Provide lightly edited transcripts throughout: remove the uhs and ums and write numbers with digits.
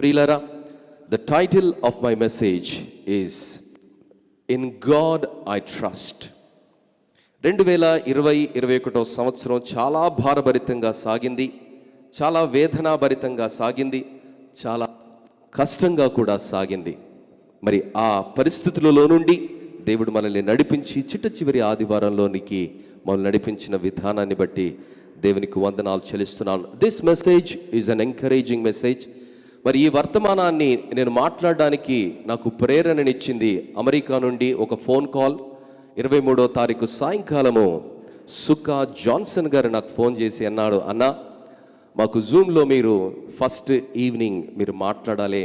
ప్రియులారా, the title of my message is In God I Trust. 2020-21 సంవత్సరం చాలా భారభరితంగా సాగింది, చాలా వేదనాభరితంగా సాగింది, చాలా కష్టంగా కూడా సాగింది. మరి ఆ పరిస్థితులలో నుండి దేవుడు మనల్ని నడిపించి చిట్ట చివరి ఆదివారంలోనికి మనల్ని నడిపించిన విధానాన్ని బట్టి దేవునికి వందనాలు చెల్లిస్తున్నాను. This message is an encouraging message. మరి ఈ వర్తమానాన్ని నేను మాట్లాడడానికి నాకు ప్రేరణనిచ్చింది అమెరికా నుండి ఒక ఫోన్ కాల్. 23వ తారీఖు సాయంకాలము సుకా జాన్సన్ గారు నాకు ఫోన్ చేసి అన్నాడు, అన్న మాకు జూమ్లో మీరు ఫస్ట్ ఈవినింగ్ మీరు మాట్లాడాలి,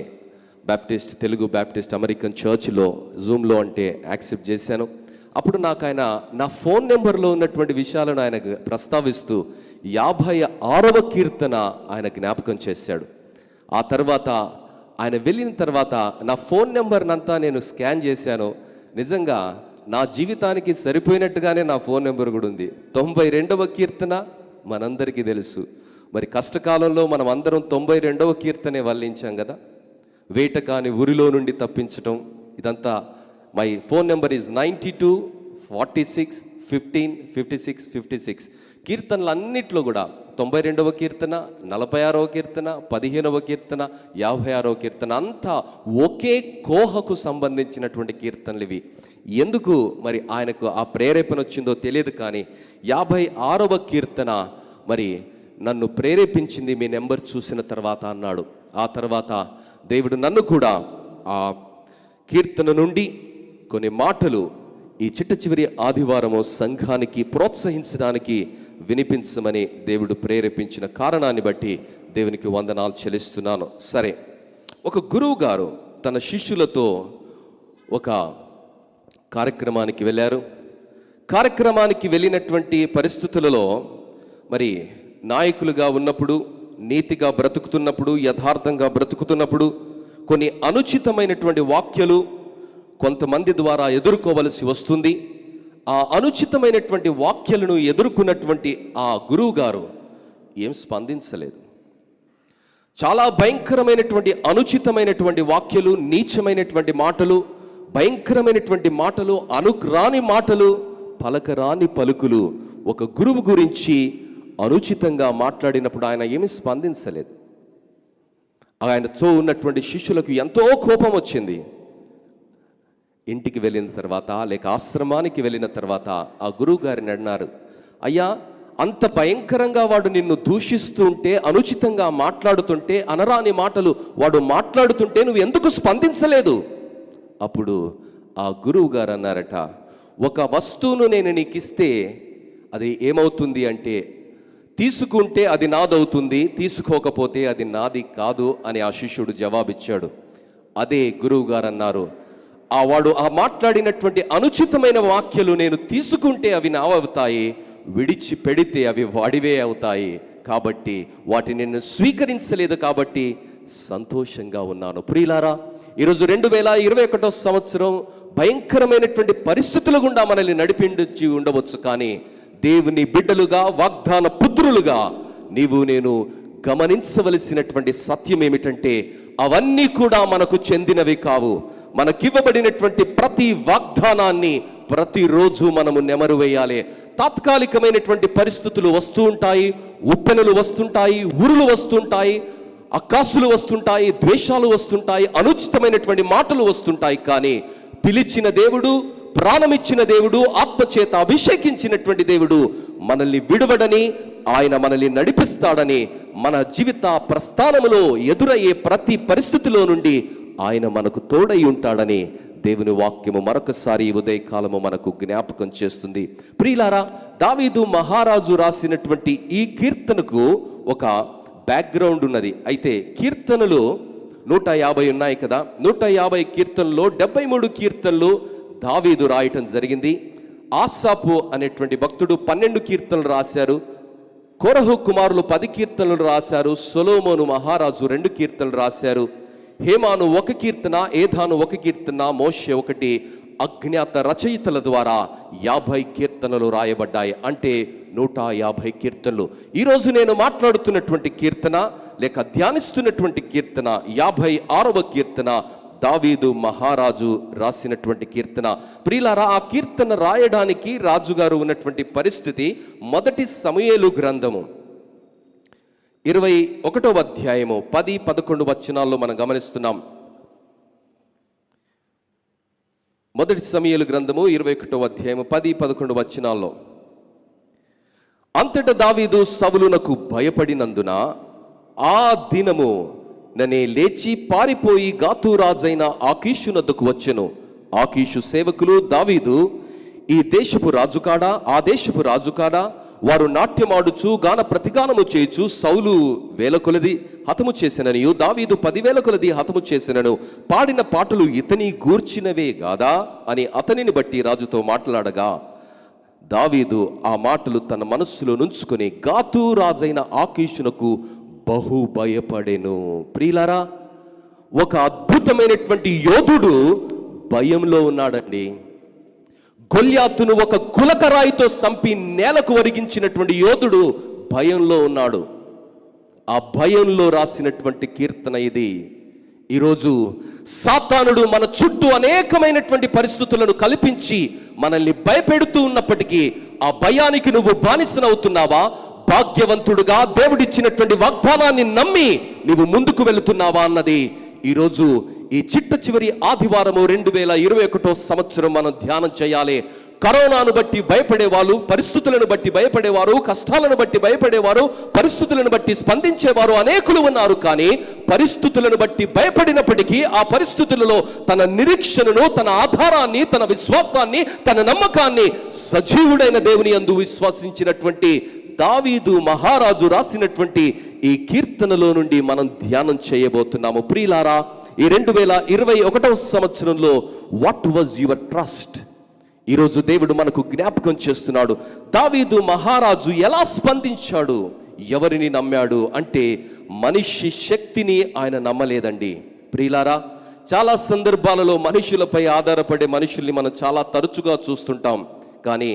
బ్యాప్టిస్ట్ తెలుగు బ్యాప్టిస్ట్ అమెరికన్ చర్చ్లో జూమ్లో అంటే యాక్సెప్ట్ చేశాను. అప్పుడు నాకు ఆయన నా ఫోన్ నెంబర్లో ఉన్నటువంటి విషయాలను ఆయనకు ప్రస్తావిస్తూ 56వ కీర్తన ఆయన జ్ఞాపకం చేశాడు. ఆ తర్వాత ఆయన వెళ్ళిన తర్వాత నా ఫోన్ నెంబర్నంతా నేను స్కాన్ చేశాను. నిజంగా నా జీవితానికి సరిపోయినట్టుగానే నా ఫోన్ నెంబర్ కూడా ఉంది. 92వ కీర్తన మనందరికీ తెలుసు. మరి కష్టకాలంలో మనం అందరం 92వ కీర్తనే వల్లించాం కదా. వేట కాని ఉరిలో నుండి తప్పించటం, ఇదంతా మై ఫోన్ నెంబర్ ఈజ్ 92 46 15 56 56. కీర్తనలు అన్నిట్లో కూడా 92వ కీర్తన, 46వ కీర్తన, 15వ కీర్తన, 56వ కీర్తన అంతా ఒకే కోహకు సంబంధించినటువంటి కీర్తనలు ఇవి. ఎందుకు మరి ఆయనకు ఆ ప్రేరేపణ వచ్చిందో తెలియదు, కానీ 56వ కీర్తన మరి నన్ను ప్రేరేపించింది మీ నెంబర్ చూసిన తర్వాత అన్నాడు. ఆ తర్వాత దేవుడు నన్ను కూడా ఆ కీర్తన నుండి కొన్ని మాటలు ఈ చిట్ట చివరి ఆదివారము సంఘానికి ప్రోత్సహించడానికి వినిపించమని దేవుడు ప్రేరేపించిన కారణాన్ని బట్టి దేవునికి వందనాలు చెల్లిస్తున్నాను. సరే, ఒక గురువు గారు తన శిష్యులతో ఒక కార్యక్రమానికి వెళ్ళారు. కార్యక్రమానికి వెళ్ళినటువంటి పరిస్థితులలో మరి నాయకులుగా ఉన్నప్పుడు, నీతిగా బ్రతుకుతున్నప్పుడు, యథార్థంగా బ్రతుకుతున్నప్పుడు కొన్ని అనుచితమైనటువంటి వాక్యాలు కొంతమంది ద్వారా ఎదుర్కోవలసి వస్తుంది. ఆ అనుచితమైనటువంటి వాక్యాలను ఎదుర్కొన్నటువంటి ఆ గురువు గారు ఏం స్పందించలేదు. చాలా భయంకరమైనటువంటి అనుచితమైనటువంటి వాక్యాలు, నీచమైనటువంటి మాటలు, భయంకరమైనటువంటి మాటలు, అనుకురాని మాటలు, పలకరాని పలుకులు ఒక గురువు గురించి అనుచితంగా మాట్లాడినప్పుడు ఆయన ఏమీ స్పందించలేదు. ఆయనతో ఉన్నటువంటి శిష్యులకు ఎంతో కోపం వచ్చింది. ఇంటికి వెళ్ళిన తర్వాత లేక ఆశ్రమానికి వెళ్ళిన తర్వాత ఆ గురువు గారిని అన్నారు, అయ్యా అంత భయంకరంగా వాడు నిన్ను దూషిస్తుంటే, అనుచితంగా మాట్లాడుతుంటే, అనరాని మాటలు వాడు మాట్లాడుతుంటే నువ్వు ఎందుకు స్పందించలేదు? అప్పుడు ఆ గురువు గారు అన్నారట, ఒక వస్తువును నేను నీకు ఇస్తే అది ఏమవుతుంది అంటే, తీసుకుంటే అది నాదవుతుంది, తీసుకోకపోతే అది నాది కాదు అని ఆ శిష్యుడు జవాబిచ్చాడు. అదే గురువు గారు అన్నారు, వాడు ఆ మాట్లాడినటువంటి అనుచితమైన వాక్యాలు నేను తీసుకుంటే అవి నావవుతాయి, విడిచి పెడితే అవి వాడివే అవుతాయి. కాబట్టి వాటిని నేను స్వీకరించలేదు, కాబట్టి సంతోషంగా ఉన్నాను. ప్రియులారా, ఈరోజు 2021 సంవత్సరం భయంకరమైనటువంటి పరిస్థితుల గుండా మనల్ని నడిపించి ఉండవచ్చు, కానీ దేవుని బిడ్డలుగా, వాగ్దాన పుత్రులుగా నీవు నేను గమనించవలసినటువంటి సత్యం ఏమిటంటే, అవన్నీ కూడా మనకు చెందినవి కావు. మనకివ్వబడినటువంటి ప్రతి వాగ్దానాన్ని ప్రతిరోజు మనము నెమరు వేయాలి. తాత్కాలికమైనటువంటి పరిస్థితులు వస్తూ ఉంటాయి, ఉప్పెనలు వస్తుంటాయి, ఉరులు వస్తుంటాయి, అక్కాసులు వస్తుంటాయి, ద్వేషాలు వస్తుంటాయి, అనుచితమైనటువంటి మాటలు వస్తుంటాయి. కానీ పిలిచిన దేవుడు, ప్రాణమిచ్చిన దేవుడు, ఆత్మచేత అభిషేకించినటువంటి దేవుడు మనల్ని విడువడని, ఆయన మనల్ని నడిపిస్తాడని, మన జీవిత ప్రస్థానములో ఎదురయ్యే ప్రతి పరిస్థితిలో నుండి ఆయన మనకు తోడై ఉంటాడని దేవుని వాక్యము మరొకసారి ఉదయకాలము మనకు జ్ఞాపకం చేస్తుంది. ప్రియులారా, దావీదు మహారాజు రాసినటువంటి ఈ కీర్తనకు ఒక బ్యాక్గ్రౌండ్ ఉన్నది. అయితే కీర్తనలు 150 ఉన్నాయి కదా. 150 కీర్తనలో 73 కీర్తనలు దావీదు రాయటం జరిగింది. ఆసాపు అనేటువంటి భక్తుడు 12 కీర్తనలు రాశారు. కోరహు కుమారులు 10 కీర్తనలు రాశారు. సొలొమోను మహారాజు 2 కీర్తనలు రాశారు. హేమాను 1 కీర్తన, ఏథాను 1 కీర్తన, మోషే 1, అజ్ఞాత రచయితల ద్వారా 50 కీర్తనలు రాయబడ్డాయి. అంటే 150 కీర్తనలు. ఈరోజు నేను మాట్లాడుతున్నటువంటి కీర్తన లేక ధ్యానిస్తున్నటువంటి కీర్తన 56వ కీర్తన, దావీదు మహారాజు రాసినటువంటి కీర్తన. ప్రియులారా, ఆ కీర్తన రాయడానికి రాజుగారు ఉన్నటువంటి పరిస్థితి మొదటి సమూయేలు గ్రంథము 21వ అధ్యాయము 10-11 వచనాల్లో మనం గమనిస్తున్నాం. మొదటి సమూయేలు గ్రంథము 21వ అధ్యాయము 10-11 వచనాల్లో, అంతట దావీదు సౌలునకు భయపడినందున ఆ దినము ననే లేచి పారిపోయి గాతు రాజైన ఆకీషునొద్దకు వచ్చెను. ఆకీషు సేవకులు, దావీదు ఈ దేశపు రాజు కాడా, ఆ దేశపు రాజు కాడా? వారు నాట్యమాడుచు గాన ప్రతిగానము చేయుచు సౌలు 1000 కొలది హతము చేసిననియు దావీదు 10,000 కొలది హతము చేసినను పాడిన పాటలు ఇతని గూర్చినవే గాదా అని అతనిని బట్టి రాజుతో మాట్లాడగా, దావీదు ఆ మాటలు తన మనస్సులో నుంచుకొని గాతు రాజైన ఆకీషునకు బహు భయపడెను. ప్రియులారా, ఒక అద్భుతమైనటువంటి యోధుడు భయంలో ఉన్నాడండి. గొల్యాతును ఒక కులకరాయితో చంపి నేలకు ఒరిగించినటువంటి యోధుడు భయంలో ఉన్నాడు. ఆ భయంలో రాసినటువంటి కీర్తన ఇది. ఈరోజు సాతానుడు మన చుట్టూ అనేకమైనటువంటి పరిస్థితులను కల్పించి మనల్ని భయపెడుతూ ఉన్నప్పటికీ ఆ భయానికి నువ్వు బానిసనవుతున్నావా? భాగ్యవంతుడుగా దేవుడిచ్చినటువంటి వాగ్దానాన్ని నమ్మి నీవు ముందుకు వెళుతున్నావా అన్నది ఈరోజు ఈ చిట్ట చివరి ఆదివారము 2021 సంవత్సరం మనం ధ్యానం చేయాలి. కరోనాను బట్టి భయపడేవాళ్ళు, పరిస్థితులను బట్టి భయపడేవారు, కష్టాలను బట్టి భయపడేవారు, పరిస్థితులను బట్టి స్పందించేవారు అనేకులు ఉన్నారు. కానీ పరిస్థితులను బట్టి భయపడినప్పటికీ ఆ పరిస్థితులలో తన నిరీక్షణను, తన ఆధారాన్ని, తన విశ్వాసాన్ని, తన నమ్మకాన్ని సజీవుడైన దేవుని యందు విశ్వసించినటువంటి దావీదు మహారాజు రాసినటువంటి ఈ కీర్తనలో నుండి మనం ధ్యానం చేయబోతున్నాము. ప్రియులారా, ఈ 2021వ సంవత్సరంలో వాట్ వాజ్ యువర్ ట్రస్ట్? ఈరోజు దేవుడు మనకు జ్ఞాపకం చేస్తున్నాడు. దావీదు మహారాజు ఎలా స్పందించాడు, ఎవరిని నమ్మాడు అంటే మనిషి శక్తిని ఆయన నమ్మలేదండి. ప్రియులారా, చాలా సందర్భాలలో మనుషులపై ఆధారపడే మనుషుల్ని మనం చాలా తరచుగా చూస్తుంటాం. కానీ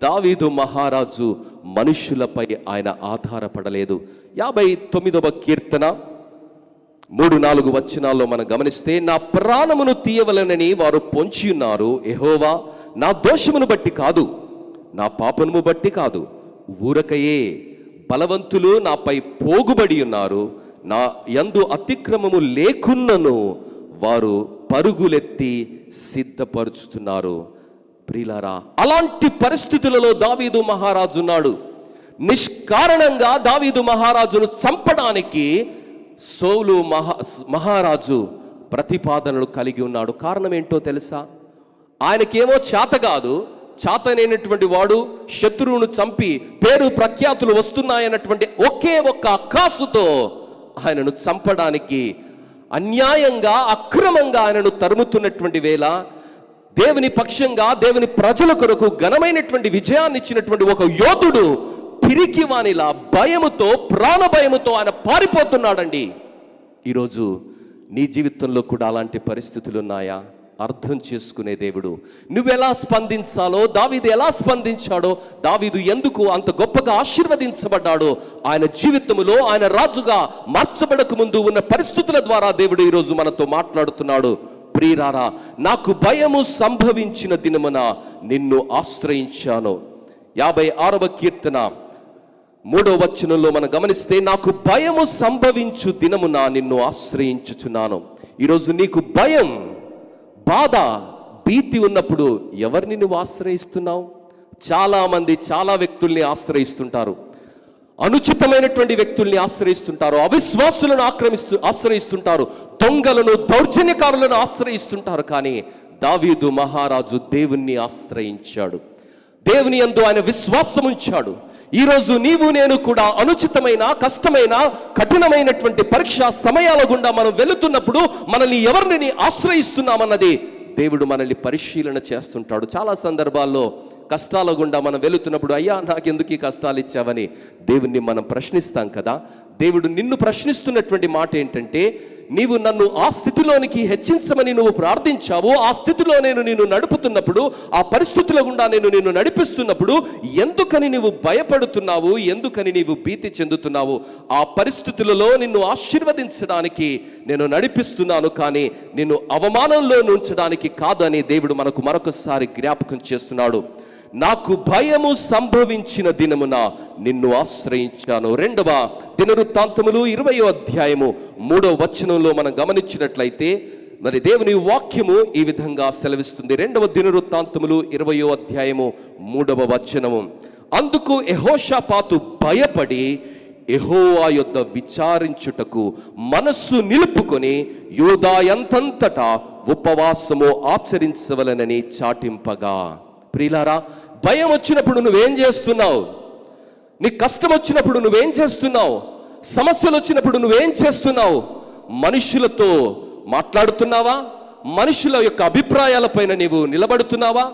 దావీదు మహారాజు మనుషులపై ఆయన ఆధారపడలేదు. 59వ కీర్తన 3-4 వచనాల్లో మనం గమనిస్తే, నా ప్రాణమును తీయవలనని వారు పొంచి ఉన్నారు. యెహోవా, నా దోషమును బట్టి కాదు, నా పాపమును బట్టి కాదు, ఊరకయే బలవంతులు నాపై పోగుబడి ఉన్నారు. నా యందు అతిక్రమము లేకున్నను వారు పరుగులెత్తి సిద్ధపరుచుతున్నారు. ప్రియులారా, అలాంటి పరిస్థితులలో దావీదు మహారాజు ఉన్నాడు. నిష్కారణంగా దావీదు మహారాజును చంపడానికి సౌలు మహారాజు ప్రతిపాదనలు కలిగి ఉన్నాడు. కారణం ఏంటో తెలుసా? ఆయనకేమో చేత కాదు, చేతనైనటువంటి వాడు శత్రువును చంపి పేరు ప్రఖ్యాతులు వస్తున్నాయన్నటువంటి ఒకే ఒక్క అక్కాసుతో ఆయనను చంపడానికి అన్యాయంగా, అక్రమంగా ఆయనను తరుముతున్నటువంటి వేళ దేవుని పక్షంగా, దేవుని ప్రజల కొరకు ఘనమైనటువంటి విజయాన్ని ఇచ్చినటువంటి ఒక యోధుడు పిరికివానిలా భయముతో, ప్రాణభయముతో ఆయన పారిపోతున్నాడండి. ఈరోజు నీ జీవితంలో కూడా అలాంటి పరిస్థితులు ఉన్నాయా? అర్థం చేసుకునే దేవుడు నువ్వెలా స్పందించాలో, దావీదు ఎలా స్పందించాడో, దావీదు ఎందుకు అంత గొప్పగా ఆశీర్వదించబడ్డాడో, ఆయన జీవితంలో ఆయన రాజుగా మార్చబడక ముందు ఉన్న పరిస్థితుల ద్వారా దేవుడు ఈరోజు మనతో మాట్లాడుతున్నాడు. ప్రియులారా, నాకు భయము సంభవించిన దినమున నిన్ను ఆశ్రయించాను. 56వ కీర్తన 3వ వచనంలో మనం గమనిస్తే, నాకు భయము సంభవించు దినమున నిన్ను ఆశ్రయించుచున్నాను. ఈరోజు నీకు భయం, బాధ, భీతి ఉన్నప్పుడు ఎవరిని నువ్వు ఆశ్రయిస్తున్నావు? చాలామంది చాలా వ్యక్తుల్ని ఆశ్రయిస్తుంటారు, అనుచితమైనటువంటి వ్యక్తుల్ని ఆశ్రయిస్తుంటారు, అవిశ్వాసులను ఆశ్రయిస్తుంటారు, దొంగలను, దౌర్జన్యకారులను ఆశ్రయిస్తుంటారు. కానీ దావీదు మహారాజు దేవుణ్ణి ఆశ్రయించాడు, దేవుని యందు ఆయన విశ్వాసం ఉంచాడు. ఈరోజు నీవు నేను కూడా అనుచితమైన, కష్టమైన, కఠినమైనటువంటి పరీక్షా సమయాల గుండా మనం వెళుతున్నప్పుడు మనల్ని ఎవరిని ఆశ్రయిస్తున్నామన్నది దేవుడు మనల్ని పరిశీలన చేస్తుంటాడు. చాలా సందర్భాల్లో కష్టాల గుండా మనం వెళుతున్నప్పుడు, అయ్యా నాకెందుకు ఈ కష్టాలు ఇచ్చావని దేవుణ్ణి మనం ప్రశ్నిస్తాం కదా. దేవుడు నిన్ను ప్రశ్నిస్తున్నటువంటి మాట ఏంటంటే, నీవు నన్ను ఆ స్థితిలోనికి హెచ్చించమని నువ్వు ప్రార్థించావు. ఆ స్థితిలో నేను నిన్ను నడుపుతున్నప్పుడు, ఆ పరిస్థితుల గుండా నేను నిన్ను నడిపిస్తున్నప్పుడు ఎందుకని నీవు భయపడుతున్నావు? ఎందుకని నీవు భీతి చెందుతున్నావు? ఆ పరిస్థితులలో నిన్ను ఆశీర్వదించడానికి నేను నడిపిస్తున్నాను, కానీ నిన్ను అవమానంలో ఉంచడానికి కాదని దేవుడు మనకు మరొకసారి జ్ఞాపకం చేస్తున్నాడు. నాకు భయము సంభవించిన దినమున నిన్ను ఆశ్రయించాను. 2వ దినవృత్తాంతములు 20వ అధ్యాయము 3వ వచనంలో మనం గమనించినట్లయితే మరి దేవుని వాక్యము ఈ విధంగా సెలవిస్తుంది. 2వ దినవృత్తాంతములు 20వ అధ్యాయము 3వ వచనము, అందుకు యెహోషాపాతు భయపడి యెహోవా యొద్ద విచారించుటకు మనస్సు నిలుపుకొని యూదా ఎంతంతటా ఉపవాసము ఆచరించవలనని చాటింపగా. ప్రియులారా, భయం వచ్చినప్పుడు నువ్వేం చేస్తున్నావు? నీ కష్టం వచ్చినప్పుడు నువ్వేం చేస్తున్నావు? సమస్యలు వచ్చినప్పుడు నువ్వేం చేస్తున్నావు? మనుషులతో మాట్లాడుతున్నావా? మనుషుల యొక్క అభిప్రాయాలపైన నీవు నిలబడుతున్నావా?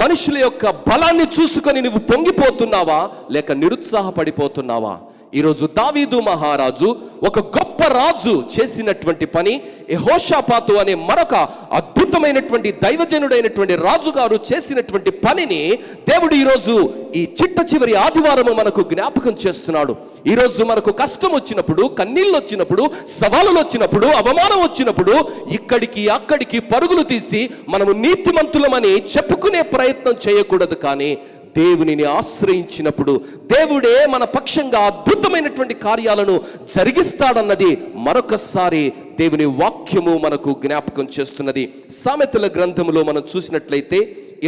మనుషుల యొక్క బలాన్ని చూసుకొని నువ్వు పొంగిపోతున్నావా? లేక నిరుత్సాహపడిపోతున్నావా? ఈరోజు దావీదు మహారాజు, ఒక గొప్ప రాజు చేసినటువంటి పని, యెహోషాపాతు అనే మరొక అద్భుతమైనటువంటి దైవజనుడైనటువంటి రాజుగారు చేసినటువంటి పనిని దేవుడు ఈరోజు ఈ చిట్ట చివరి ఆదివారము మనకు జ్ఞాపకం చేస్తున్నాడు. ఈరోజు మనకు కష్టం వచ్చినప్పుడు, కన్నీళ్ళు వచ్చినప్పుడు, సవాలులు వచ్చినప్పుడు, అవమానం వచ్చినప్పుడు ఇక్కడికి అక్కడికి పరుగులు తీసి మనము నీతిమంతులమని చెప్పుకునే ప్రయత్నం చేయకూడదు. కానీ దేవునిని ఆశ్రయించినప్పుడు దేవుడే మన పక్షంగా అద్భుతమైనటువంటి కార్యాలను జరిగిస్తాడన్నది మరొకసారి దేవుని వాక్యము మనకు జ్ఞాపకం చేస్తున్నది. సామెతల గ్రంథములో మనం చూసినట్లయితే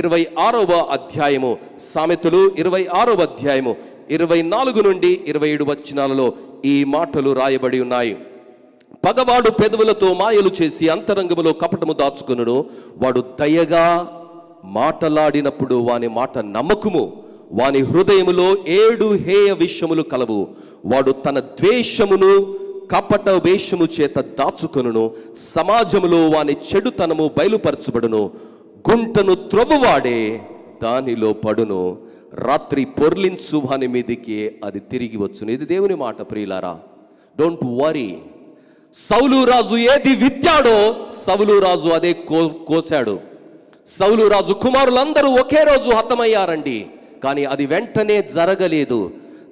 26వ అధ్యాయము, సామెతలు 26వ అధ్యాయము 24 నుండి 27 వచనాలలో ఈ మాటలు రాయబడి ఉన్నాయి. పగవాడు పెదవులతో మాయలు చేసి అంతరంగములో కపటము దాచుకొనును. వాడు దయగా మాటలాడినప్పుడు వాని మాట నమ్మకము. వాని హృదయములో 7 హేయ విషయములు కలవు. వాడు తన ద్వేషమును కపట వేషము చేత దాచుకొనును. సమాజములో వాని చెడుతనము బయలుపరచబడును. గుంటను త్రొవ్వువాడే దానిలో పడును. రాత్రి పొర్లించు వాని మీదికి అది తిరిగి వచ్చును. ఇది దేవుని మాట. ప్రియులారా, డోంట్ వరీ. సౌలు రాజు ఏది విత్తాడో సౌలు రాజు అదే కోసాడు. సౌలు రాజు కుమారులందరూ ఒకే రోజు హతమయ్యారండి, కానీ అది వెంటనే జరగలేదు.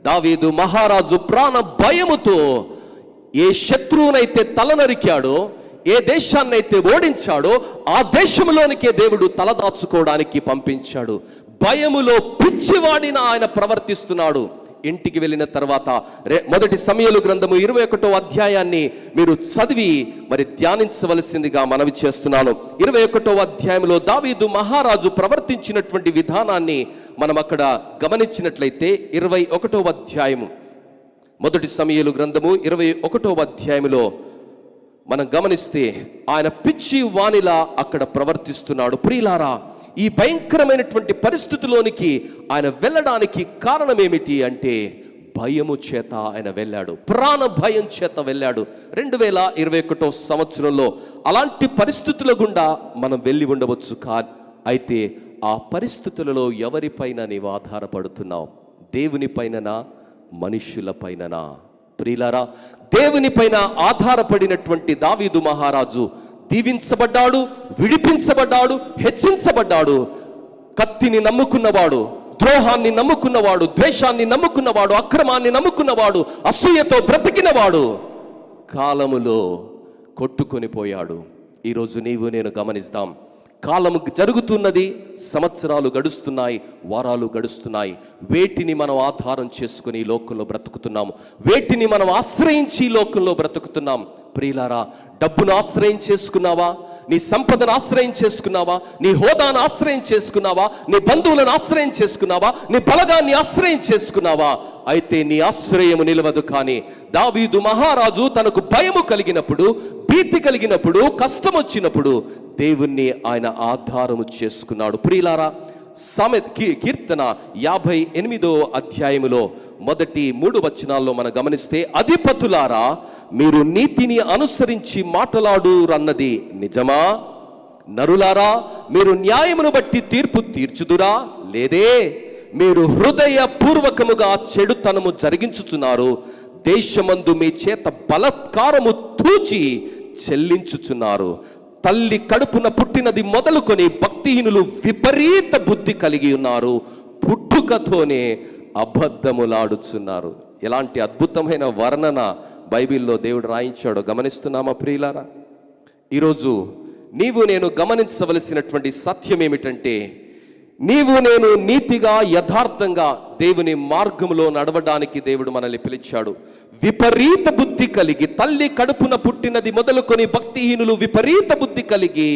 దావీదు మహారాజు ప్రాణ భయముతో ఏ శత్రువునైతే తలనరికాడో, ఏ దేశాన్నైతే ఓడించాడో ఆ దేశంలోనికే దేవుడు తలదాచుకోవడానికి పంపించాడు. భయములో పిచ్చివాడిన ఆయన ప్రవర్తిస్తున్నాడు. ఇంటికి వెళ్ళిన తర్వాత మొదటి సమూయేలు గ్రంథము 21వ అధ్యాయాన్ని మీరు చదివి మరి ధ్యానించవలసిందిగా మనవి చేస్తున్నాను. 21వ అధ్యాయంలో దావీదు మహారాజు ప్రవర్తించినటువంటి విధానాన్ని మనం అక్కడ గమనించినట్లయితే 21వ అధ్యాయము, మొదటి సమూయేలు గ్రంథము 21వ అధ్యాయంలో మనం గమనిస్తే ఆయన పిచ్చి వానిలా అక్కడ ప్రవర్తిస్తున్నాడు. ప్రియులారా, ఈ భయంకరమైనటువంటి పరిస్థితిలోనికి ఆయన వెళ్ళడానికి కారణం ఏమిటి అంటే భయము చేత ఆయన వెళ్ళాడు. ప్రాణ భయం చేత వెళ్ళాడు. 2021 సంవత్సరంలో అలాంటి పరిస్థితుల గుండా మనం వెళ్ళి ఉండవచ్చు. అయితే ఆ పరిస్థితులలో ఎవరిపైన నీవు ఆధారపడుతున్నావు? దేవునిపైననా, మనుష్యులపైననా? ప్రియులారా, దేవునిపైన ఆధారపడినటువంటి దావీదు మహారాజు దీవించబడ్డాడు, విడిపించబడ్డాడు, హెచ్చించబడ్డాడు. కత్తిని నమ్ముకున్నవాడు, ద్రోహాన్ని నమ్ముకున్నవాడు, ద్వేషాన్ని నమ్ముకున్నవాడు, అక్రమాన్ని నమ్ముకున్నవాడు, అసూయతో బ్రతికినవాడు కాలములో కొట్టుకొని పోయాడు. ఈరోజు నీవు నేను గమనిస్తాం. కాలము జరుగుతున్నది, సంవత్సరాలు గడుస్తున్నాయి, వారాలు గడుస్తున్నాయి. వేటిని మనం ఆధారం చేసుకుని ఈ లోకంలో బ్రతుకుతున్నాము? వేటిని మనం ఆశ్రయించి ఈ లోకంలో బ్రతుకుతున్నాం? ప్రియులారా, డబ్బును ఆశ్రయం చేసుకున్నావా? నీ సంపదను ఆశ్రయం చేసుకున్నావా? నీ హోదాను ఆశ్రయం చేసుకున్నావా? నీ బంధువులను ఆశ్రయం చేసుకున్నావా? నీ బలగాన్ని ఆశ్రయం చేసుకున్నావా? అయితే నీ ఆశ్రయము నిలవదు. కానీ దావీదు మహారాజు తనకు భయము కలిగినప్పుడు, భీతి కలిగినప్పుడు, కష్టం వచ్చినప్పుడు దేవుణ్ణి ఆయన ఆధారము చేసుకున్నాడు. ప్రియులారా, కీర్తన 58వ అధ్యాయములో మొదటి 3 వచనాల్లో మనం గమనిస్తే, అధిపతులారా మీరు నీతిని అనుసరించి మాట్లాడురన్నది నిజమా? నరులారా మీరు న్యాయమును బట్టి తీర్పు తీర్చుదురా? లేదే, మీరు హృదయ పూర్వకముగా చెడుతనము జరిగించుచున్నారు. దేశమందు మీ చేత బలత్కారము తూచి చెల్లించుచున్నారు. తల్లి కడుపున పుట్టినది మొదలుకొని భక్తిహీనులు విపరీత బుద్ధి కలిగి ఉన్నారు, పుట్టుకతోనే అబద్ధములాడుచున్నారు. ఎలాంటి అద్భుతమైన వర్ణన బైబిల్లో దేవుడు రాయించాడో గమనిస్తున్నామా ప్రియులారా? ఈరోజు నీవు నేను గమనించవలసినటువంటి సత్యం ఏమిటంటే, నీవు నేను నీతిగా యథార్థంగా దేవుని మార్గంలో నడవడానికి దేవుడు మనల్ని పిలిచాడు. విపరీత బుద్ధి కలిగి తల్లి కడుపున పుట్టినది మొదలుకొని భక్తిహీనులు విపరీత బుద్ధి కలిగి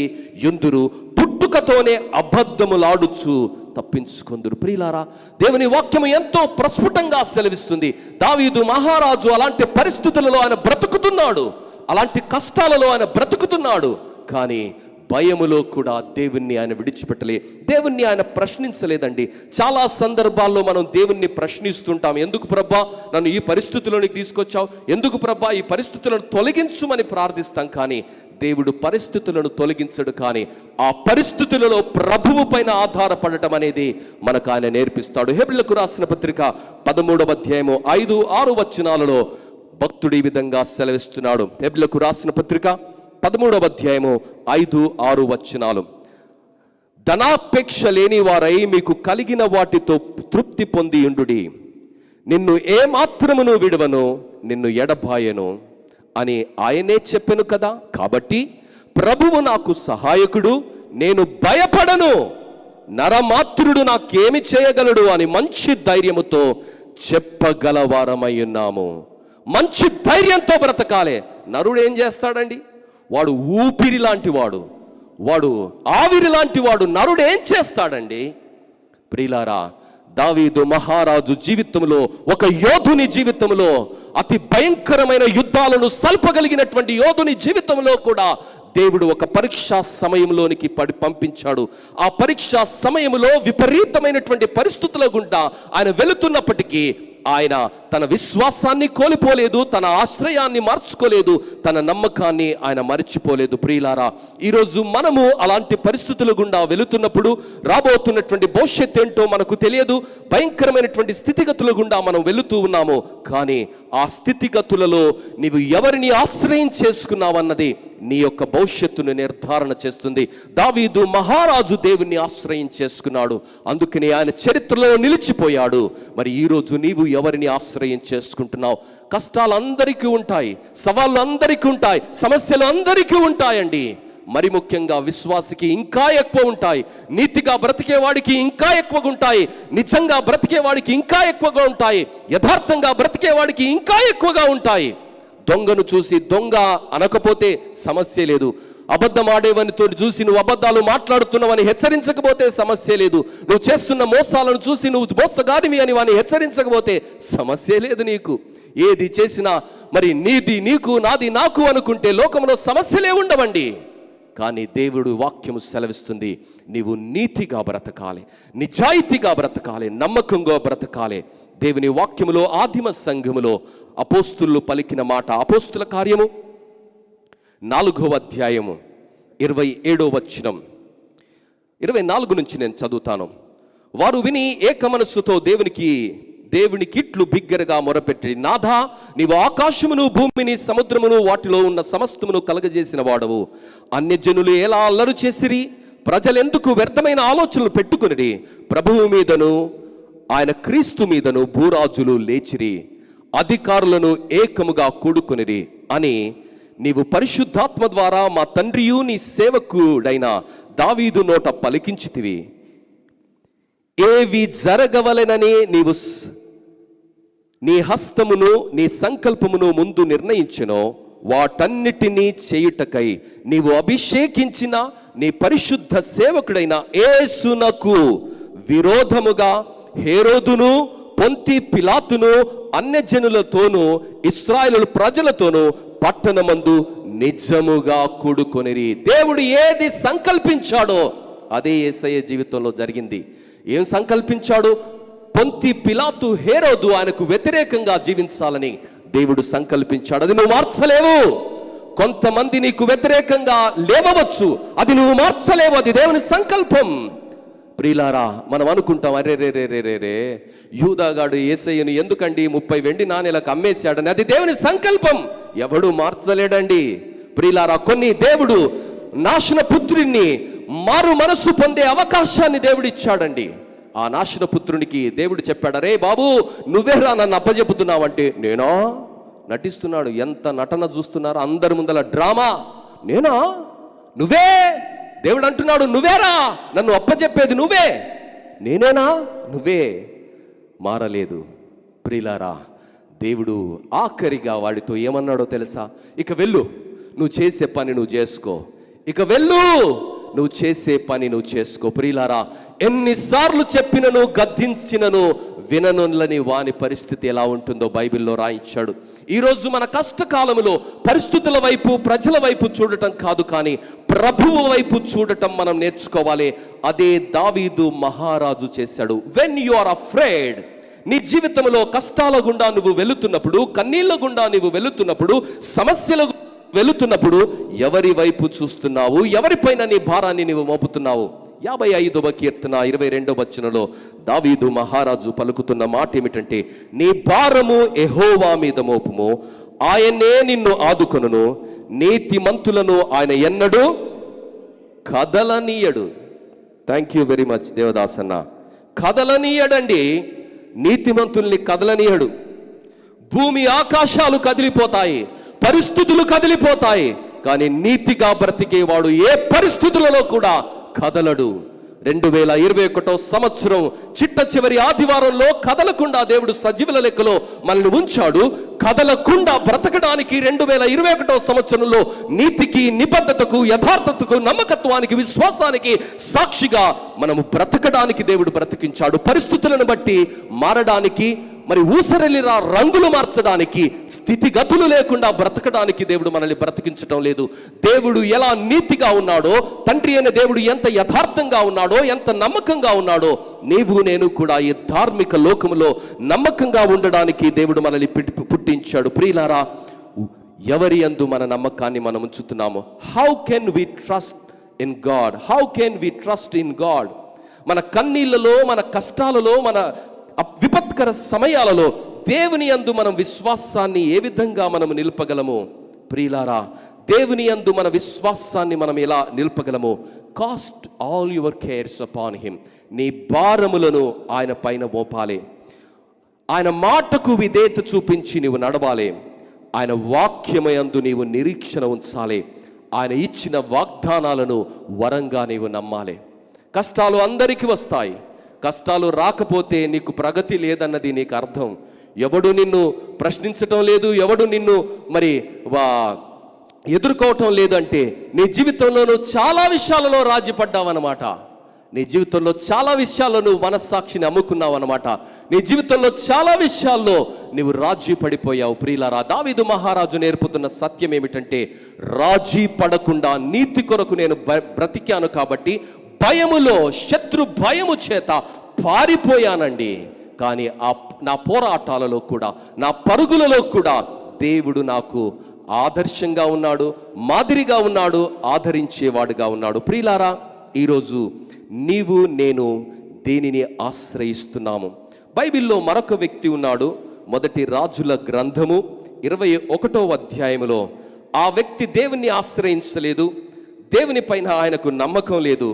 యుందురు, పుట్టుకతోనే అబద్ధములాడుచు తప్పించుకొందురు. ప్రియులారా, దేవుని వాక్యము ఎంతో ప్రస్ఫుటంగా సెలవిస్తుంది. దావీదు మహారాజు అలాంటి పరిస్థితులలో ఆయన బ్రతుకుతున్నాడు, అలాంటి కష్టాలలో ఆయన బ్రతుకుతున్నాడు. కానీ భయములో కూడా దేవుణ్ణి ఆయన విడిచిపెట్టలే, దేవుణ్ణి ఆయన ప్రశ్నించలేదండి. చాలా సందర్భాల్లో మనం దేవుణ్ణి ప్రశ్నిస్తుంటాం. ఎందుకు ప్రభా నన్ను ఈ పరిస్థితుల్లోనికి తీసుకొచ్చావు, ఎందుకు ప్రభా ఈ పరిస్థితులను తొలగించుమని ప్రార్థిస్తాం. కానీ దేవుడు పరిస్థితులను తొలగించడు, కానీ ఆ పరిస్థితులలో ప్రభువు పైన ఆధారపడటం అనేది మనకు ఆయన నేర్పిస్తాడు. హెబ్రీయులకు రాసిన పత్రిక 13వ అధ్యాయము 5-6 వచనాలలో భక్తుడు ఈ విధంగా సెలవిస్తున్నాడు. హెబ్రీయులకు రాసిన పత్రిక 13వ అధ్యాయము 5-6 వచనాలు. ధనాపేక్ష లేని వారై మీకు కలిగిన వాటితో తృప్తి పొంది ఉండుడి, నిన్ను ఏమాత్రమును విడవను, నిన్ను ఎడబాయను అని ఆయనే చెప్పెను కదా. కాబట్టి ప్రభువు నాకు సహాయకుడు, నేను భయపడను, నరమాత్రుడు నాకేమి చేయగలడు అని మంచి ధైర్యముతో చెప్పగలవారమై ఉన్నాము. మంచి ధైర్యంతో బ్రతకాలే. నరుడు ఏం చేస్తాడండి? వాడు ఊపిరి లాంటి వాడు, వాడు ఆవిరి లాంటి వాడు. నరుడు ఏం చేస్తాడండి? ప్రియులారా, దావీదు మహారాజు జీవితంలో, ఒక యోధుని జీవితంలో, అతి భయంకరమైన యుద్ధాలను సల్పగలిగినటువంటి యోధుని జీవితంలో కూడా దేవుడు ఒక పరీక్షా సమయంలోనికి పంపించాడు. ఆ పరీక్షా సమయంలో విపరీతమైనటువంటి పరిస్థితుల గుండా ఆయన వెళుతున్నప్పటికీ ఆయన తన విశ్వాసాన్ని కోల్పోలేదు, తన ఆశ్రయాన్ని మార్చుకోలేదు, తన నమ్మకాన్ని ఆయన మర్చిపోలేదు. ప్రియులారా, ఈరోజు మనము అలాంటి పరిస్థితుల గుండా వెళుతున్నప్పుడు రాబోతున్నటువంటి భవిష్యత్తు ఏంటో మనకు తెలియదు. భయంకరమైనటువంటి స్థితిగతుల గుండా మనం వెళుతూ ఉన్నాము. కానీ ఆ స్థితిగతులలో నీవు ఎవరిని ఆశ్రయం చేసుకున్నావన్నది నీ యొక్క భవిష్యత్తును నిర్ధారణ చేస్తుంది. దావీదు మహారాజు దేవుణ్ణి ఆశ్రయం చేసుకున్నాడు, అందుకని ఆయన చరిత్రలో నిలిచిపోయాడు. మరి ఈరోజు నీవు ఎవరిని ఆశ్రయం చేసుకుంటున్నావు? కష్టాలు అందరికీ ఉంటాయి, సవాళ్ళు అందరికీ ఉంటాయి, సమస్యలు అందరికీ ఉంటాయండి. మరి ముఖ్యంగా విశ్వాసికి ఇంకా ఎక్కువ ఉంటాయి, నీతిగా బ్రతికేవాడికి ఇంకా ఎక్కువగా ఉంటాయి, నిజంగా బ్రతికేవాడికి ఇంకా ఎక్కువగా ఉంటాయి, యథార్థంగా బ్రతికేవాడికి ఇంకా ఎక్కువగా ఉంటాయి. దొంగను చూసి దొంగ అనకపోతే సమస్య లేదు, అబద్ధం ఆడేవనితో చూసి నువ్వు అబద్ధాలు మాట్లాడుతున్నావని హెచ్చరించకపోతే సమస్య లేదు, నువ్వు చేస్తున్న మోసాలను చూసి నువ్వు మోసగాడివి అని వాని హెచ్చరించకపోతే సమస్య లేదు నీకు. ఏది చేసినా మరి నీది నీకు, నాది నాకు అనుకుంటే లోకంలో సమస్యలే ఉండవండి. కానీ దేవుడు వాక్యము సెలవిస్తుంది, నీవు నీతిగా బ్రతకాలి, నిజాయితీగా బ్రతకాలి, నమ్మకంగా బ్రతకాలి. దేవుని వాక్యములో ఆదిమ సంఘములో అపోస్తులు పలికిన మాట, అపోస్తుల కార్యము 4వ అధ్యాయము 27వ వచనం, 24 నుంచి నేను చదువుతాను. వారు విని ఏక మనస్సుతో దేవునికి ఇట్లు బిగ్గరగా మొరపెట్టి, నాథా, నీవు ఆకాశమును భూమిని సముద్రమును వాటిలో ఉన్న సమస్తమును కలగజేసిన వాడవు. అన్యజనులు ఎలా అల్లరు చేసిరి, ప్రజలెందుకు వ్యర్థమైన ఆలోచనలు పెట్టుకుని, ప్రభువు మీదను ఆయన క్రీస్తు మీదను భూరాజులు లేచిరి, అధికారులను ఏకముగా కూడుకొనిరి అని నీవు పరిశుద్ధాత్మ ద్వారా మా తండ్రియు నీ సేవకుడైన దావీదు నోట పలికించితివి. ఏవి జరగవలెనని నీవు నీ హస్తమును నీ సంకల్పమును ముందు నిర్ణయించెనో వాటన్నిటినీ చేయుటకై నీవు అభిషేకించిన నీ పరిశుద్ధ సేవకుడైన యేసునకు విరోధముగా హేరోదును, పొంతి పిలాతును, అన్యజనులతోనూ ఇశ్రాయేలు ప్రజలతోనూ పట్టణమందు నిజముగా కూడుకొనిరి. దేవుడు ఏది సంకల్పించాడో అదే యేసయ్య జీవితంలో జరిగింది. ఏం సంకల్పించాడు? పొంతి పిలాతు, హేరోదు ఆయనకు వ్యతిరేకంగా జీవించాలని దేవుడు సంకల్పించాడు. అది నువ్వు మార్చలేవు. కొంతమంది నీకు వ్యతిరేకంగా లేవవచ్చు, అది నువ్వు మార్చలేవు, అది దేవుని సంకల్పం. ప్రియులారా, మనం అనుకుంటాం, అరే రే రే రే రే రే యూదాగాడు యేసయ్యను ఎందుకండి 30 వెండి నాణేలకు అమ్మేశాడని. అది దేవుని సంకల్పం, ఎవడు మార్చలేడండి. ప్రియులారా, కొన్ని దేవుడు నాశన పుత్రుడిని మారు మనస్సు పొందే అవకాశాన్ని దేవుడు ఇచ్చాడండి. ఆ నాశన పుత్రునికి దేవుడు చెప్పాడు, అరే బాబు నువ్వేరా నన్ను అప్పచెప్పుతున్నావంటే, నేనా? నటిస్తున్నాడు. ఎంత నటన చూస్తున్నారు అందరి ముందల డ్రామా. నేనా? నువ్వే? దేవుడు అంటున్నాడు, నువ్వేరా నన్ను అప్పచెప్పేది, నువ్వే. నేనేనా? నువ్వే. మారలేదు. ప్రియులారా, దేవుడు ఆఖరిగా వాడితో ఏమన్నాడో తెలుసా? ఇక వెళ్ళు, నువ్వు చేసే పని నువ్వు చేసుకో. ఇక వెళ్ళు, నువ్వు చేసే పని నువ్వు చేసుకో. ప్రియులారా, ఎన్నిసార్లు చెప్పినను గద్దించినను విననులని వాని పరిస్థితి ఎలా ఉంటుందో బైబిల్లో రాయించాడు. ఈరోజు మన కష్టకాలంలో పరిస్థితుల వైపు, ప్రజల వైపు చూడటం కాదు, కానీ ప్రభువు వైపు చూడటం మనం నేర్చుకోవాలి. అదే దావీదు మహారాజు చేశాడు. వెన్ యు ఆర్ అఫ్రేడ్, నీ జీవితంలో కష్టాల గుండా నువ్వు వెళుతున్నప్పుడు, కన్నీళ్ల గుండా నువ్వు వెళుతున్నప్పుడు, సమస్యల వెళుతున్నప్పుడు ఎవరి వైపు చూస్తున్నావు? ఎవరిపైన నీ భారాన్ని నీవు మోపుతున్నావు? 55వ కీర్తన 22వ వచనంలో దావీదు మహారాజు పలుకుతున్న మాట ఏమిటంటే, నీ భారము యెహోవా మీద మోపుము, ఆయనే నిన్ను ఆదుకొనును, నీతిమంతులను ఆయన ఎన్నడూ కదలనీయడు. Thank you very much Devadas అన్న. కదలనీయడండి, నీతిమంతుల్ని కదలనీయడు. భూమి ఆకాశాలు కదిలిపోతాయి, పరిస్థితులు కదిలిపోతాయి, కానీ నీతిగా బ్రతికేవాడు ఏ పరిస్థితులలో కూడా కదలడు. 2021 సంవత్సరం చిట్ట చివరి ఆదివారంలో కదలకుండా దేవుడు సజీవుల లెక్కలో మనల్ని ఉంచాడు. కదలకుండా బ్రతకడానికి 2021 సంవత్సరంలో నీతికి, నిబద్ధతకు, యథార్థతకు, నమ్మకత్వానికి, విశ్వాసానికి సాక్షిగా మనము బ్రతకడానికి దేవుడు బ్రతికించాడు. పరిస్థితులను బట్టి మారడానికి, మరి ఊసరెల్లిరా రంగులు మార్చడానికి, స్థితిగతులు లేకుండా బ్రతకడానికి దేవుడు మనల్ని బ్రతికించడం లేదు. దేవుడు ఎలా నీతిగా ఉన్నాడో, తండ్రి అయిన దేవుడు ఎంత యథార్థంగా ఉన్నాడో, ఎంత నమ్మకంగా ఉన్నాడో, నీవు నేను కూడా ఈ ధార్మిక లోకములో నమ్మకంగా ఉండడానికి దేవుడు మనల్ని పుట్టించాడు. ప్రియులారా, ఎవరి యందు మన నమ్మకాన్ని మనం ఉంచుతున్నాము? How can we trust in God? How can we trust in God? మన కన్నీళ్లలో, మన కష్టాలలో, మన విపత్కర సమయాలలో దేవుని యందు మనం విశ్వాసాన్ని ఏ విధంగా మనం నిలుపగలము? ప్రియులారా, దేవుని యందు మన విశ్వాసాన్ని మనం ఎలా నిలుపగలము? Cast all your cares upon him. నీ భారములను ఆయన పైన మోపాలి. ఆయన మాటకు విధేయత చూపించి నీవు నడవాలి. ఆయన వాక్యమయందు నీవు నిరీక్షణ ఉంచాలి. ఆయన ఇచ్చిన వాగ్దానాలను వరంగా నీవు నమ్మాలి. కష్టాలు అందరికీ వస్తాయి. కష్టాలు రాకపోతే నీకు ప్రగతి లేదన్నది నీకు అర్థం. ఎవడు నిన్ను ప్రశ్నించటం లేదు, ఎవడు నిన్ను మరి ఎదుర్కోవటం లేదంటే నీ జీవితంలో చాలా విషయాలలో రాజీ పడ్డావన్నమాట. నీ జీవితంలో చాలా విషయాల్లో నువ్వు మనస్సాక్షిని అమ్ముకున్నావు అన్నమాట. నీ జీవితంలో చాలా విషయాల్లో నువ్వు రాజీ పడిపోయావు. ప్రియులారా, దావీదు మహారాజు నేర్పుతున్న సత్యం ఏమిటంటే, రాజీ పడకుండా నీతి కొరకు నేను బ్రతికాను కాబట్టి భయములో, శత్రు భయము చేత పారిపోయానండి. కానీ నా పోరాటాలలో కూడా, నా పరుగులలో కూడా దేవుడు నాకు ఆదర్శంగా ఉన్నాడు, మాదిరిగా ఉన్నాడు, ఆదరించేవాడుగా ఉన్నాడు. ప్రియులారా, ఈరోజు నీవు నేను దేనిని ఆశ్రయిస్తున్నాము? బైబిల్లో మరొక వ్యక్తి ఉన్నాడు. 1 రాజుల గ్రంథము 21వ అధ్యాయములో ఆ వ్యక్తి దేవుణ్ణి ఆశ్రయించలేదు, దేవుని పైన ఆయనకు నమ్మకం లేదు.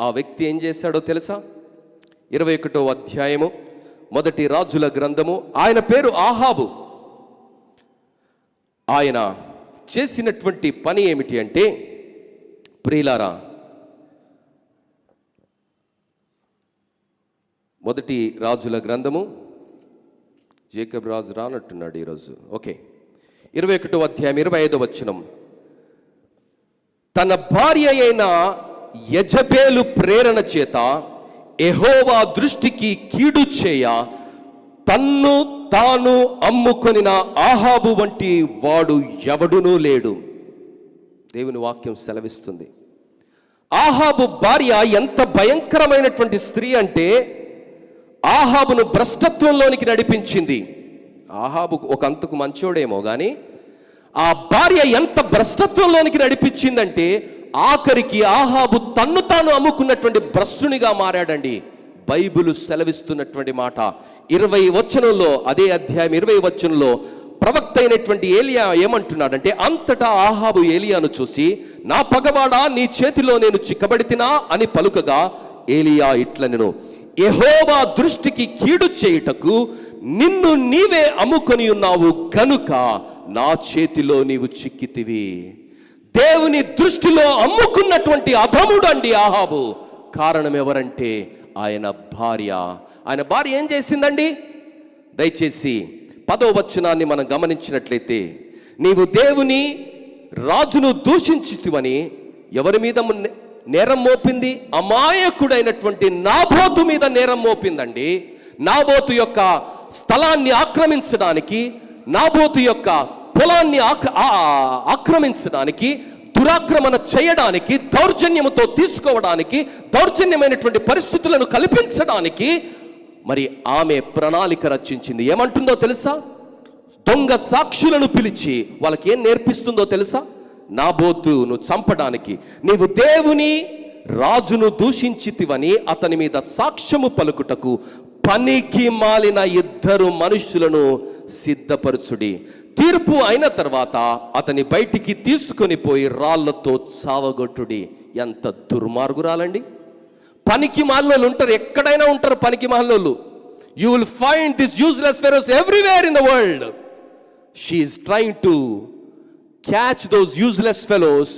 ఆ వ్యక్తి ఏం చేశాడో తెలుసా? 21వ అధ్యాయము 1 రాజుల గ్రంథము. ఆయన పేరు ఆహాబు. ఆయన చేసినటువంటి పని ఏమిటి అంటే, ప్రియులారా, 1 రాజుల గ్రంథము, జేకబ్ రాజు రానట్టున్నాడు ఈరోజు. ఓకే, 21వ అధ్యాయం 25వ వచనం. తన భార్య అయిన యెజబేలు ప్రేరణ చేత యెహోవా దృష్టికి కీడు చేయ తన్ను తాను అమ్ముకొనిన ఆహాబు వంటి వాడు ఎవడునూ లేడు. దేవుని వాక్యం సెలవిస్తుంది. ఆహాబు భార్య ఎంత భయంకరమైనటువంటి స్త్రీ అంటే, ఆహాబును భ్రష్టత్వంలోనికి నడిపించింది. ఆహాబు ఒక అంతకు మంచోడేమో కానీ ఆ భార్య ఎంత భ్రష్టత్వంలోనికి నడిపించిందంటే, ఆఖరికి ఆహాబు తన్ను తాను అమ్ముకున్నటువంటి భ్రష్టునిగా మారాడండి. బైబిల్ సెలవిస్తున్నటువంటి మాట 20 వచనంలో, అదే అధ్యాయం 20 వచనంలో ప్రవక్త అయినటువంటి ఏలియా ఏమంటున్నాడంటే, అంతటా ఆహాబు ఏలియాను చూసి, నా పగవాడా, నీ చేతిలో నేను చిక్కబడితినా అని పలుకగా ఏలియా ఇట్లనెను, యెహోవా దృష్టికి కీడు చేయుటకు నిన్ను నీవే అమ్ముకొని ఉన్నావు గనుక నా చేతిలో నీవు చిక్కితివి. దేవుని దృష్టిలో అమ్ముకున్నటువంటి అధముడు అండి ఆహాబు. కారణం ఎవరంటే ఆయన భార్య. ఆయన భార్య ఏం చేసిందండి? దయచేసి 10వ వచనాన్ని మనం గమనించినట్లయితే, నీవు దేవుని రాజును దూషించితివని ఎవరి మీద నేరం మోపింది? అమాయకుడైనటువంటి నాబోతు మీద నేరం మోపిందండి. నాబోతు యొక్క స్థలాన్ని ఆక్రమించడానికి, నాబోతు యొక్క పొలాన్ని ఆక్రమించడానికి, దురాక్రమణ చేయడానికి, దౌర్జన్యముతో తీసుకోవడానికి, దౌర్జన్యమైనటువంటి పరిస్థితులను కల్పించడానికి మరి ఆమె ప్రణాళిక రచించింది. ఏమంటుందో తెలుసా? దొంగ సాక్షులను పిలిచి వాళ్ళకి ఏం నేర్పిస్తుందో తెలుసా? నాబోతును చంపడానికి నీవు దేవుని రాజును దూషించితివని అతని మీద సాక్ష్యము పలుకుటకు పనికి మాలిన 2 మనుషులను సిద్ధపరచుడి. తీర్పు అయిన తర్వాత అతని బయటికి తీసుకొని పోయి రాళ్లతో చావగొట్టుడి. ఎంత దుర్మార్గురాలండి! పనికి మాలినోళ్ళు ఉంటారు, ఎక్కడైనా ఉంటారు పనికి మాలినోళ్ళు. You will find this useless fellows everywhere in the world. She is trying to catch those useless fellows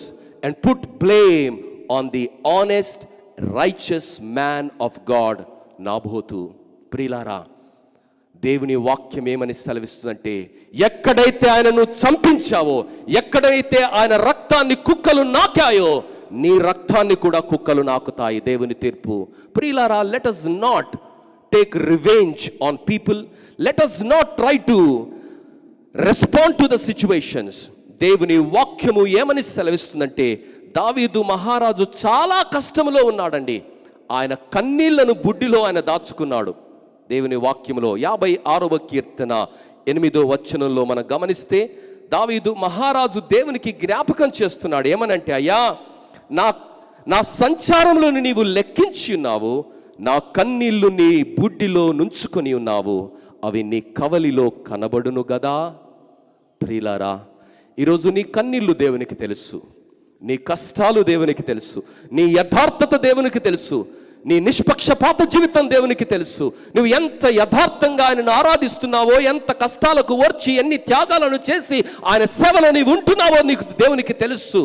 and put blame on the honest, righteous man of God, Naboth. ప్రియులారా, దేవుని వాక్యం ఏమని సెలవిస్తుందంటే, ఎక్కడైతే ఆయనను చంపించావో, ఎక్కడైతే ఆయన రక్తాన్ని కుక్కలు నాకాయో, నీ రక్తాన్ని కూడా కుక్కలు నాకుతాయి. దేవుని తీర్పు. ప్రియులారా, let us not take revenge on people. Let us not try to respond to the situations. దేవుని వాక్యము ఏమని సెలవిస్తుందంటే, దావీదు మహారాజు చాలా కష్టంలో ఉన్నాడండి. ఆయన కన్నీళ్లను బుడ్డిలో ఆయన దాచుకున్నాడు. దేవుని వాక్యములో 56వ కీర్తన 8వ వచనంలో మనం గమనిస్తే, దావీదు మహారాజు దేవునికి జ్ఞాపకం చేస్తున్నాడు. ఏమనంటే, అయ్యా, నా సంచారంలోని నీవు లెక్కించి ఉన్నావు, నా కన్నీళ్లు నీ బుడ్డిలో నుంచుకొని ఉన్నావు, అవి నీ కవలిలో కనబడును గదా. ప్రియులారా, ఈరోజు నీ కన్నీళ్లు దేవునికి తెలుసు, నీ కష్టాలు దేవునికి తెలుసు, నీ యథార్థత దేవునికి తెలుసు, నీ నిష్పక్షపాత జీవితం దేవునికి తెలుసు. నువ్వు ఎంత యథార్థంగా ఆయనను ఆరాధిస్తున్నావో, ఎంత కష్టాలకు ఓర్చి ఎన్ని త్యాగాలను చేసి ఆయన సేవలో నీవు ఉంటున్నావో నీకు దేవునికి తెలుసు.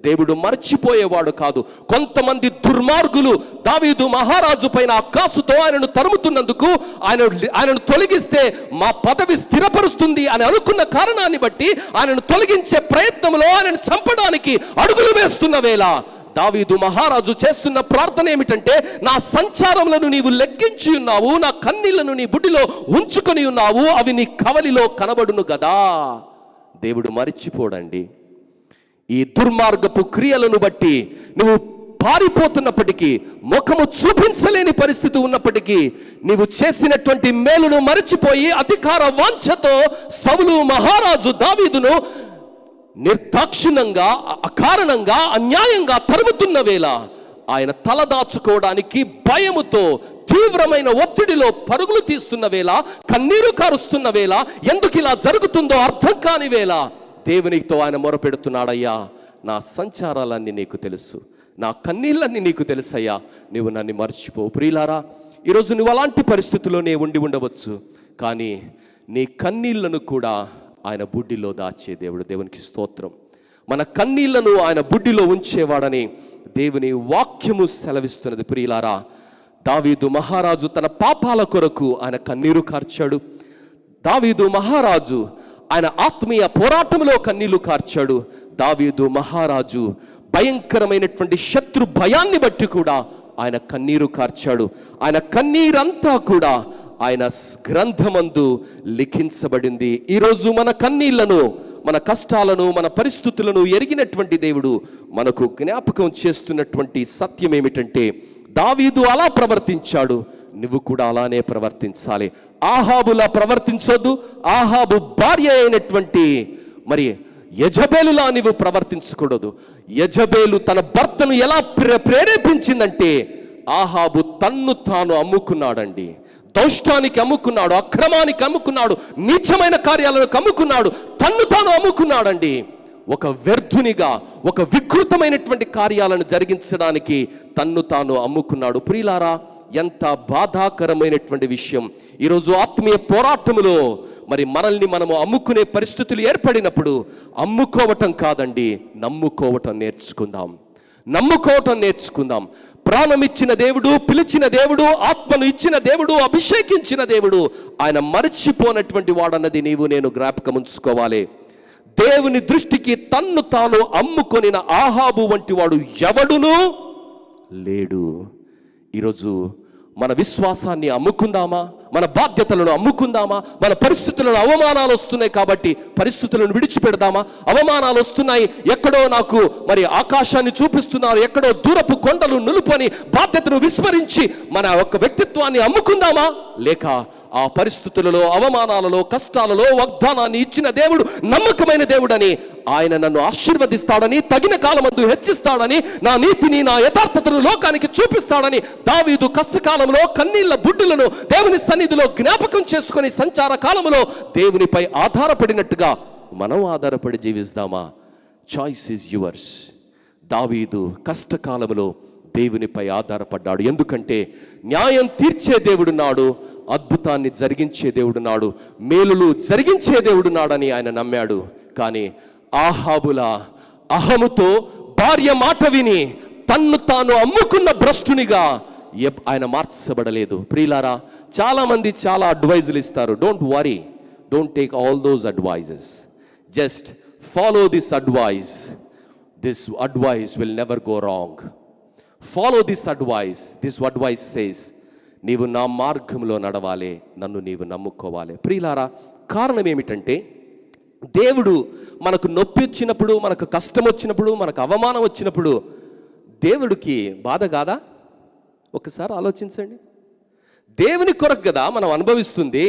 దేవుడు మర్చిపోయేవాడు కాదు. కొంతమంది దుర్మార్గులు దావీదు మహారాజు పైన అక్కాసుతో ఆయనను తరుముతున్నందుకు, ఆయనను తొలగిస్తే మా పదవి స్థిరపరుస్తుంది అని అనుకున్న కారణాన్ని బట్టి ఆయనను తొలగించే ప్రయత్నంలో ఆయనను చంపడానికి అడుగులు వేస్తున్న వేళ దావీదు మహారాజు చేస్తున్న ప్రార్థన ఏమిటంటే, నా సంచారములను నీవు లెక్కించి ఉన్నావు, నా కన్నీళ్లను నీ బుడ్డిలో ఉంచుకొని ఉన్నావు, అవి నీ కవలిలో కనబడును గదా. దేవుడు మరిచిపోడండి. ఈ దుర్మార్గపు క్రియలను బట్టి నువ్వు పారిపోతున్నప్పటికీ, ముఖము చూపించలేని పరిస్థితి ఉన్నప్పటికీ, నీవు చేసినటువంటి మేలును మరిచిపోయి అధికార వాంఛతో సౌలు మహారాజు దావీదును నిర్దాక్షిణ్యంగా, అకారణంగా, అన్యాయంగా తరుముతున్న వేళ ఆయన తలదాచుకోవడానికి భయముతో తీవ్రమైన ఒత్తిడిలో పరుగులు తీస్తున్న వేళ, కన్నీరు కారుస్తున్న వేళ, ఎందుకు ఇలా జరుగుతుందో అర్థం కాని వేళ దేవునితో ఆయన మొరపెడుతున్నాడయ్యా, నా సంచారాలన్నీ నీకు తెలుసు, నా కన్నీళ్ళన్నీ నీకు తెలుసయ్యా, నువ్వు నన్ను మర్చిపో. ప్రియులారా, ఈరోజు నువ్వు అలాంటి పరిస్థితుల్లోనే ఉండి ఉండవచ్చు, కానీ నీ కన్నీళ్లను కూడా ఆయన బుడ్డిలో దాచే దేవుడు. దేవునికి స్తోత్రం. మన కన్నీళ్లను ఆయన బుడ్డిలో ఉంచేవాడని దేవుని వాక్యము సెలవిస్తున్నది. ప్రియులారా, దావీదు మహారాజు తన పాపాల కొరకు ఆయన కన్నీరు కార్చాడు. దావీదు మహారాజు ఆయన ఆత్మీయ పోరాటంలో కన్నీళ్లు కార్చాడు. దావీదు మహారాజు భయంకరమైనటువంటి శత్రు భయాన్ని బట్టి కూడా ఆయన కన్నీరు కార్చాడు. ఆయన కన్నీరంతా కూడా ఆయన గ్రంథమందు లిఖించబడింది. ఈరోజు మన కన్నీళ్లను, మన కష్టాలను, మన పరిస్థితులను ఎరిగినటువంటి దేవుడు మనకు జ్ఞాపకం చేస్తున్నటువంటి సత్యం ఏమిటంటే, దావీదు అలా ప్రవర్తించాడు, నువ్వు కూడా అలానే ప్రవర్తించాలి. ఆహాబులా ప్రవర్తించొద్దు. ఆహాబు భార్య అయినటువంటి మరి యెజబేలులా నీవు ప్రవర్తించకూడదు. యెజబేలు తన భర్తను ఎలా ప్రేరేపించిందంటే, ఆహాబు తన్ను తాను అమ్ముకున్నాడండి. దౌష్టానికి అమ్ముకున్నాడు, అక్రమానికి అమ్ముకున్నాడు, నీచమైన కార్యాలను అమ్ముకున్నాడు, తన్ను తాను అమ్ముకున్నాడండి. ఒక వ్యర్థునిగా, ఒక వికృతమైనటువంటి కార్యాలను జరిగించడానికి తన్ను తాను అమ్ముకున్నాడు. ప్రియులారా, ఎంత బాధాకరమైనటువంటి విషయం. ఈరోజు ఆత్మీయ పోరాటములో మరి మనల్ని మనము అమ్ముకునే పరిస్థితులు ఏర్పడినప్పుడు అమ్ముకోవటం కాదండి, నమ్ముకోవటం నేర్చుకుందాం. నమ్ముకోవటం నేర్చుకుందాం. ప్రాణం ఇచ్చిన దేవుడు, పిలిచిన దేవుడు, ఆత్మను ఇచ్చిన దేవుడు, అభిషేకించిన దేవుడు, ఆయన మరచిపోనటువంటి వాడన్నది నీవు నేను జ్ఞాపకం ఉంచుకోవాలి. దేవుని దృష్టికి తన్ను తాను అమ్ముకొనిన ఆహాబు వంటి వాడు ఎవడునూ లేడు. ఈరోజు మన విశ్వాసాన్ని అమ్ముకుందామా? మన బాధ్యతలను అమ్ముకుందామా? మన పరిస్థితులను, అవమానాలు వస్తున్నాయి కాబట్టి పరిస్థితులను విడిచిపెడదామా? అవమానాలు వస్తున్నాయి, ఎక్కడో నాకు మరి ఆకాశాన్ని చూపిస్తున్నారు, ఎక్కడో దూరపు కొండలు నులుపని బాధ్యతను విస్మరించి మన యొక్క వ్యక్తిత్వాన్ని అమ్ముకుందామా? లేక ఆ పరిస్థితులలో, అవమానాలలో, కష్టాలలో వాగ్దానాన్ని ఇచ్చిన దేవుడు నమ్మకమైన దేవుడని, ఆయన నన్ను ఆశీర్వదిస్తాడని, తగిన కాలమందు హెచ్చిస్తాడని, నా నీతిని, నా యథార్థతను లోకానికి చూపిస్తాడని దావీదు కష్టకాలంలో కన్నీళ్ల బుడ్డులను దేవుని సన్నిధిలో జ్ఞాపకం చేసుకొని సంచార కాలంలో దేవునిపై ఆధారపడినట్టుగా మనం ఆధారపడి జీవిస్తామా? Choice is yours. దావీదు కష్టకాలంలో దేవునిపై ఆధారపడ్డాడు. ఎందుకంటే న్యాయం తీర్చే దేవుడున్నాడు, అద్భుతాన్ని జరిగించే దేవుడున్నాడు, మేలులు జరిగించే దేవుడున్నాడని ఆయన నమ్మాడు. కానీ ఆహాబుల అహముతో భార్య మాట విని తన్ను తాను అమ్ముకున్న భ్రష్టునిగా ఆయన మార్చబడలేదు. ప్రియులారా, చాలామంది చాలా అడ్వైజులు ఇస్తారు. Don't worry, don't take all those advices, just follow this advice. This advice will never go wrong. Follow this advice. This advice says, నీవు నా మార్గంలో నడవాలి, నన్ను నీవు నమ్ముకోవాలి. ప్రియులారా, కారణం ఏమిటంటే, దేవుడు మనకు నొప్పి వచ్చినప్పుడు, మనకు కష్టం వచ్చినప్పుడు, మనకు అవమానం వచ్చినప్పుడు దేవుడికి బాధ కాదా? ఒకసారి ఆలోచించండి. దేవుని కొరకు కదా మనం అనుభవిస్తుంది.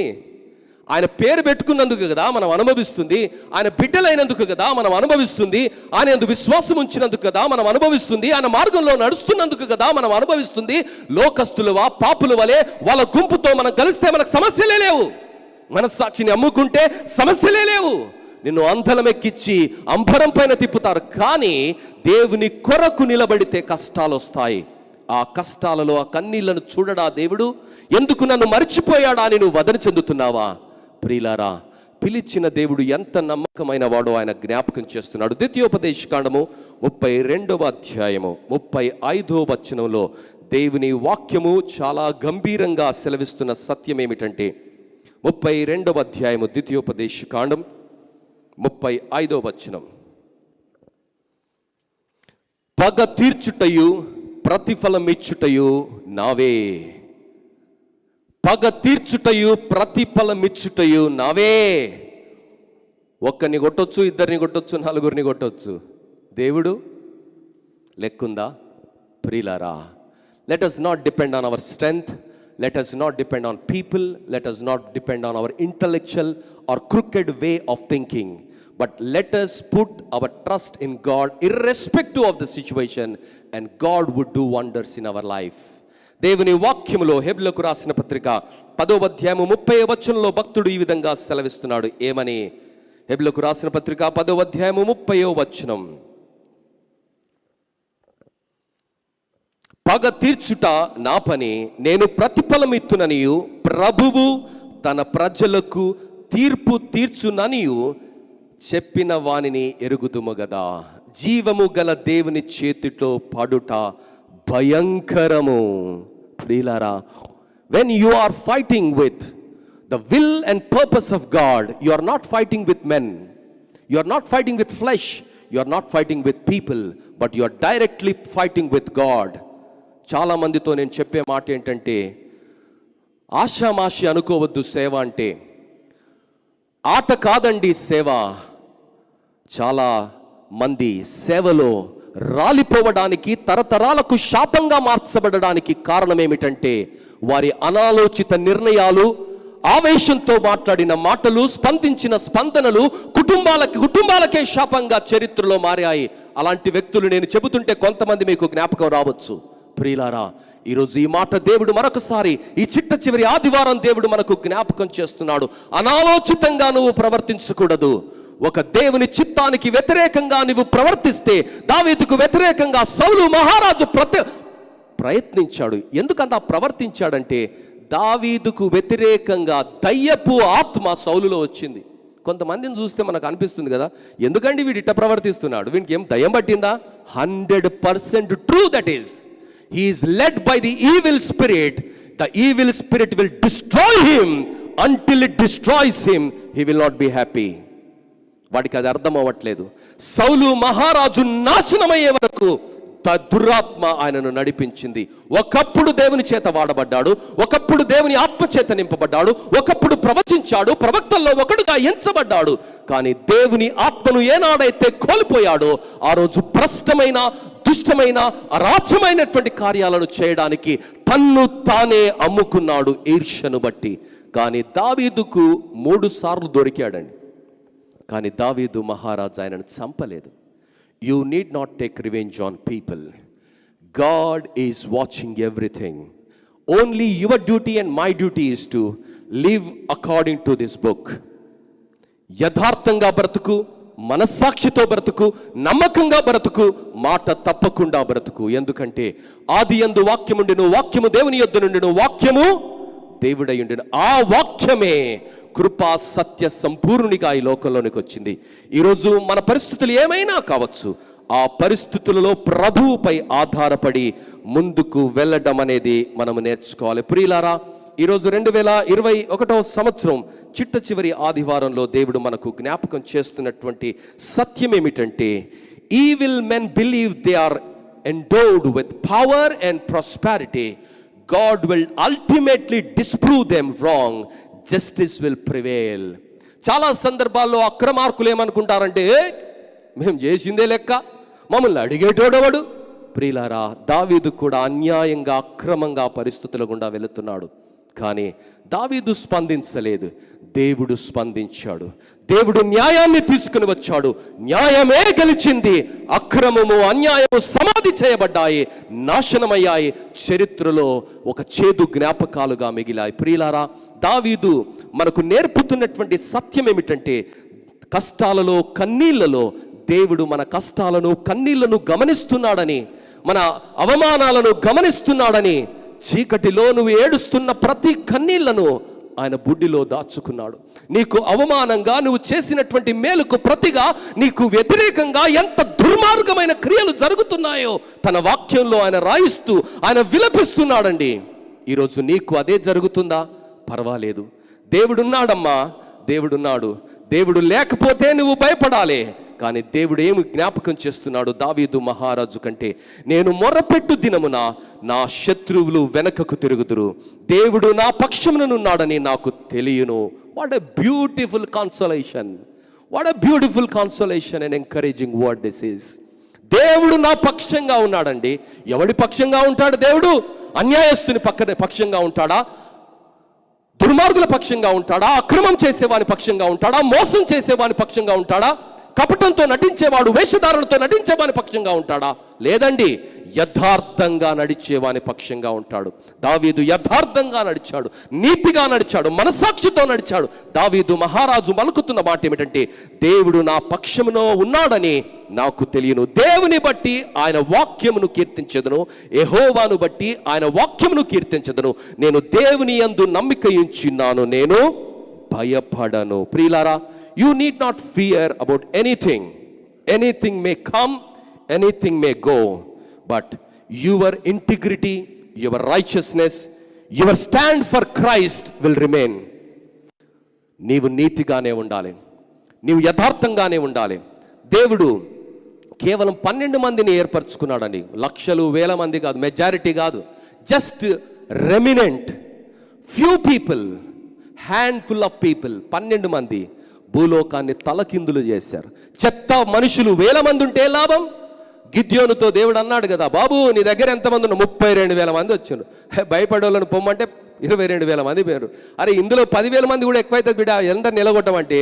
ఆయన పేరు పెట్టుకున్నందుకు కదా మనం అనుభవిస్తుంది. ఆయన బిడ్డలైనందుకు కదా మనం అనుభవిస్తుంది. ఆయన యందు విశ్వాసం ఉంచినందుకు కదా మనం అనుభవిస్తుంది. ఆయన మార్గంలో నడుస్తున్నందుకు కదా మనం అనుభవిస్తుంది. లోకస్తులువా, పాపుల వలె వాళ్ళ గుంపుతో మనం కలిస్తే మనకు సమస్యలే లేవు. మనస్సాక్షిని అమ్ముకుంటే సమస్యలే లేవు. నిన్ను అంధలం ఎక్కించి అంబరం పైన తిప్పుతారు. కానీ దేవుని కొరకు నిలబడితే కష్టాలు వస్తాయి. ఆ కష్టాలలో, ఆ కన్నీళ్లను చూడడా దేవుడు? ఎందుకు నన్ను మర్చిపోయాడా అని నువ్వు వదన చెందుతున్నావా? ప్రియులారా, పిలిచిన దేవుడు ఎంత నమ్మకమైన వాడో ఆయన జ్ఞాపకం చేస్తున్నాడు. ద్వితీయోపదేశకాండము 32వ అధ్యాయము 35వ వచనంలో దేవుని వాక్యము చాలా గంభీరంగా సెలవిస్తున్న సత్యం ఏమిటంటే, 32వ అధ్యాయము ద్వితీయోపదేశకాండం 35వ వచనం, పగ తీర్చుటయు ప్రతిఫలమిచ్చుటయు నావే. పగ తీర్చుటయు ప్రతిఫలమిచ్చుటయు నావే. ఒక్కరిని కొట్టొచ్చు, ఇద్దరిని కొట్టొచ్చు, నలుగురిని కొట్టొచ్చు. దేవుడు లెక్కుందా? ప్రియులారా, let us not depend on our strength, let us not depend on people, let us not depend on our intellectual or crooked way of thinking, but let us put our trust in God irrespective of the situation, and God would do wonders in our life. దేవుని వాక్యములో హెబ్రీయులకు రాసిన పత్రిక 10వ అధ్యాయము 30వ వచనంలో భక్తుడు ఈ విధంగా సెలవిస్తున్నాడు. ఏమని? హెబ్రీయులకు రాసిన పత్రిక 10వ అధ్యాయము 30వ వచనం, పగ తీర్చుట నా పని, నేను ప్రతిఫలమిత్తుననియు ప్రభువు తన ప్రజలకు తీర్పు తీర్చుననియు చెప్పిన వానిని ఎరుగుదుము గదా. జీవము గల దేవుని చేతిలో పడుట భయంకరము. ప్రియులారా, when you are fighting with the will and purpose of God, you are not fighting with men, you are not fighting with flesh, you are not fighting with people, but you are directly fighting with God. చాలా మందితో నేను చెప్పే మాట ఏంటంటే, ఆషామాషి అనుకోవద్దు సేవ అంటే. ఆట కాదండి సేవ. చాలా మంది సేవలో రాలిపోవడానికి, తరతరాలకు శాపంగా మార్చబడడానికి కారణం ఏమిటంటే, వారి అనాలోచిత నిర్ణయాలు, ఆవేశంతో మాట్లాడిన మాటలు, స్పందించిన స్పందనలు కుటుంబాలకే శాపంగా చరిత్రలో మారాయి. అలాంటి వ్యక్తులు నేను చెబుతుంటే కొంతమంది మీకు జ్ఞాపకం రావచ్చు. ప్రియులారా, ఈరోజు ఈ మాట దేవుడు మరొకసారి ఈ చిట్ట చివరి ఆదివారం దేవుడు మనకు జ్ఞాపకం చేస్తున్నాడు. అనాలోచితంగా నువ్వు ప్రవర్తించకూడదు. ఒక దేవుని చిత్తానికి వ్యతిరేకంగా నువ్వు ప్రవర్తిస్తే, దావీదుకు వ్యతిరేకంగా సౌలు మహారాజు ప్రయత్నించాడు. ఎందుకంత ప్రవర్తించాడంటే, దావీదుకు వ్యతిరేకంగా దయ్యపు ఆత్మ సౌలులో వచ్చింది. కొంతమందిని చూస్తే మనకు అనిపిస్తుంది కదా, ఎందుకంటే వీడు ఇట్ట ప్రవర్తిస్తున్నాడు, వీనికి ఏం దయ్యం పట్టిందా? 100% true. That is, he is led by the evil spirit. The evil spirit will destroy him. Until it destroys him, he will not be happy. వాడికి అది అర్థం అవ్వట్లేదు. సౌలు మహారాజు నాశనమయ్యే వరకు దురాత్మ ఆయనను నడిపించింది. ఒకప్పుడు దేవుని చేత వాడబడ్డాడు, ఒకప్పుడు దేవుని ఆత్మ చేత నింపబడ్డాడు, ఒకప్పుడు ప్రవచించాడు, ప్రవక్తల్లో ఒకడుగా ఎంచబడ్డాడు. కానీ దేవుని ఆత్మను ఏనాడైతే కోల్పోయాడో ఆ రోజు భ్రష్టమైన, దుష్టమైన, అరాచమైనటువంటి కార్యాలను చేయడానికి తన్ను తానే అమ్ముకున్నాడు ఈర్ష్యను బట్టి. కానీ దావీదుకు 3 సార్లు దొరికాడండి. కానీ దావీదు మహారాజు ఆయనను చంపలేదు. You need not take revenge on people. God is watching everything. Only your duty and my duty is to live according to this book. యథార్థంగా బ్రతుకు, మనస్సాక్షితో బ్రతుకు, నమ్మకంగా బ్రతుకు, మాట తప్పకుండా బ్రతుకు. ఎందుకంటే ఆదియందు వాక్యముండెను, వాక్యము దేవుని యొద్ద నుండెను, వాక్యము దేవుడయుండెను. ఆ వాక్యమే కృపా సత్య సంపూర్ణునిగా ఈ లోకంలోనికి వచ్చింది. ఈరోజు మన పరిస్థితులు ఏమైనా కావచ్చు, ఆ పరిస్థితులలో ప్రభువుపై ఆధారపడి ముందుకు వెళ్ళడం అనేది మనము నేర్చుకోవాలి. ప్రియులారా, ఈరోజు 2021వ సంవత్సరం చిట్ట చివరి ఆదివారంలో దేవుడు మనకు జ్ఞాపకం చేస్తున్నటువంటి సత్యం ఏమిటంటే, evil men believe they are endowed with power and prosperity. God will ultimately disprove them wrong. Justice will prevail. చాలా సందర్భాల్లో అక్రమార్కులు ఏమనుకుంటారంటే, మేము చేసిందే లెక్క, మమ్మల్ని అడిగేటోడవాడు. ప్రియులారా, దావీదు కూడా అన్యాయంగా, అక్రమంగా పరిస్థితుల గుండా వెళుతున్నాడు. కానీ దావీదు స్పందించలేదు, దేవుడు స్పందించాడు. దేవుడు న్యాయాన్ని తీసుకుని వచ్చాడు. న్యాయమే గెలిచింది. అక్రమము, అన్యాయము సమాధి చేయబడ్డాయి, నాశనమయ్యాయి, చరిత్రలో ఒక చేదు జ్ఞాపకాలుగా మిగిలాయి. ప్రియులారా, దావీదు మనకు నేర్పుతున్నటువంటి సత్యం ఏమిటంటే, కష్టాలలో, కన్నీళ్లలో దేవుడు మన కష్టాలను, కన్నీళ్లను గమనిస్తున్నాడని, మన అవమానాలను గమనిస్తున్నాడని, చీకటిలో నువ్వు ఏడుస్తున్న ప్రతి కన్నీళ్లను ఆయన బుడ్డిలో దాచుకున్నాడు. నీకు అవమానంగా నువ్వు చేసినటువంటి మేలుకు ప్రతిగా నీకు వ్యతిరేకంగా ఎంత దుర్మార్గమైన క్రియలు జరుగుతున్నాయో తన వాక్యంలో ఆయన రాయిస్తూ ఆయన విలపిస్తున్నాడండి. ఈరోజు నీకు అదే జరుగుతుందా? పర్వాలేదు, దేవుడున్నాడమ్మా, దేవుడున్నాడు. దేవుడు లేకపోతే నువ్వు భయపడాలి. కానీ దేవుడు ఏమి జ్ఞాపకం చేస్తున్నాడు దావీదు మహారాజు కంటే, నేను మొరపెట్టు దినమున నా శత్రువులు వెనకకు తిరుగుదురు, దేవుడు నా పక్షముననున్నాడని నాకు తెలియను. What a beautiful consolation, what a beautiful consolation and encouraging word this is. దేవుడు నా పక్షంగా ఉన్నాడండి. ఎవడి పక్షంగా ఉంటాడు దేవుడు? అన్యాయస్తుని పక్షంగా ఉంటాడా? దుర్మార్గుల పక్షంగా ఉంటాడా? అక్రమం చేసేవాని పక్షంగా ఉంటాడా? మోసం చేసేవాని పక్షంగా ఉంటాడా? కపటంతో నటించేవాడు, వేషధారణతో నటించేవాని పక్షంగా ఉంటాడా? లేదండి, యథార్థంగా నడిచేవాని పక్షంగా ఉంటాడు. దావీదు యథార్థంగా నడిచాడు, నీతిగా నడిచాడు, మనసాక్షితో నడిచాడు. దావీదు మహారాజు పలుకుతున్న మాట ఏమిటంటే, దేవుడు నా పక్షములో ఉన్నాడని నాకు తెలియను, దేవుని బట్టి ఆయన వాక్యమును కీర్తించెదను, యెహోవాను బట్టి ఆయన వాక్యమును కీర్తించెదను, నేను దేవుని యందు నమ్మిక ఉంచున్నాను, నేను భయపడను. ప్రియులారా, you need not fear about anything. Anything may come, anything may go, but your integrity, your righteousness, your stand for Christ will remain. నీవు నీతిగానే ఉండాలి, నీవు యథార్థంగానే ఉండాలి. దేవుడు కేవలం 12 మందిని ఏర్పరచుకున్నాడని, లక్షలు వేల మంది కాదు, మెజారిటీ కాదు, just remnant few people, handful of people. 12 మంది భూలోకాన్ని తలకిందులు చేశారు. చెత్త మనుషులు 1000 మంది ఉంటే లాభం. గిద్యోనుతో దేవుడు అన్నాడు కదా, బాబు నీ దగ్గర ఎంతమంది ఉన్నారు? 32,000 మంది వచ్చారు. భయపడే వాళ్ళని పొమ్మంటే 22,000 మంది పోయారు. అరే ఇందులో 10,000 మంది కూడా ఎక్కువైతుంది బిడ్డ, ఎంత నిలగొట్టమంటే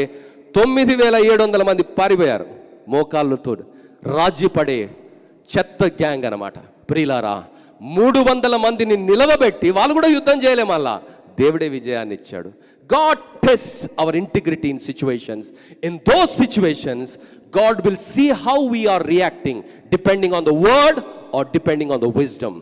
9,700 మంది పారిపోయారు మోకాళ్ళతో. రాజీపడే చెత్త గ్యాంగ్ అనమాట. ప్రియులారా, 300 మందిని నిలవబెట్టి వాళ్ళు కూడా యుద్ధం చేయలే, మళ్ళా దేవుడే విజయాన్ని ఇచ్చాడు. God tests our integrity in situations. In those situations, God will see how we are reacting, depending on the word or depending on the wisdom.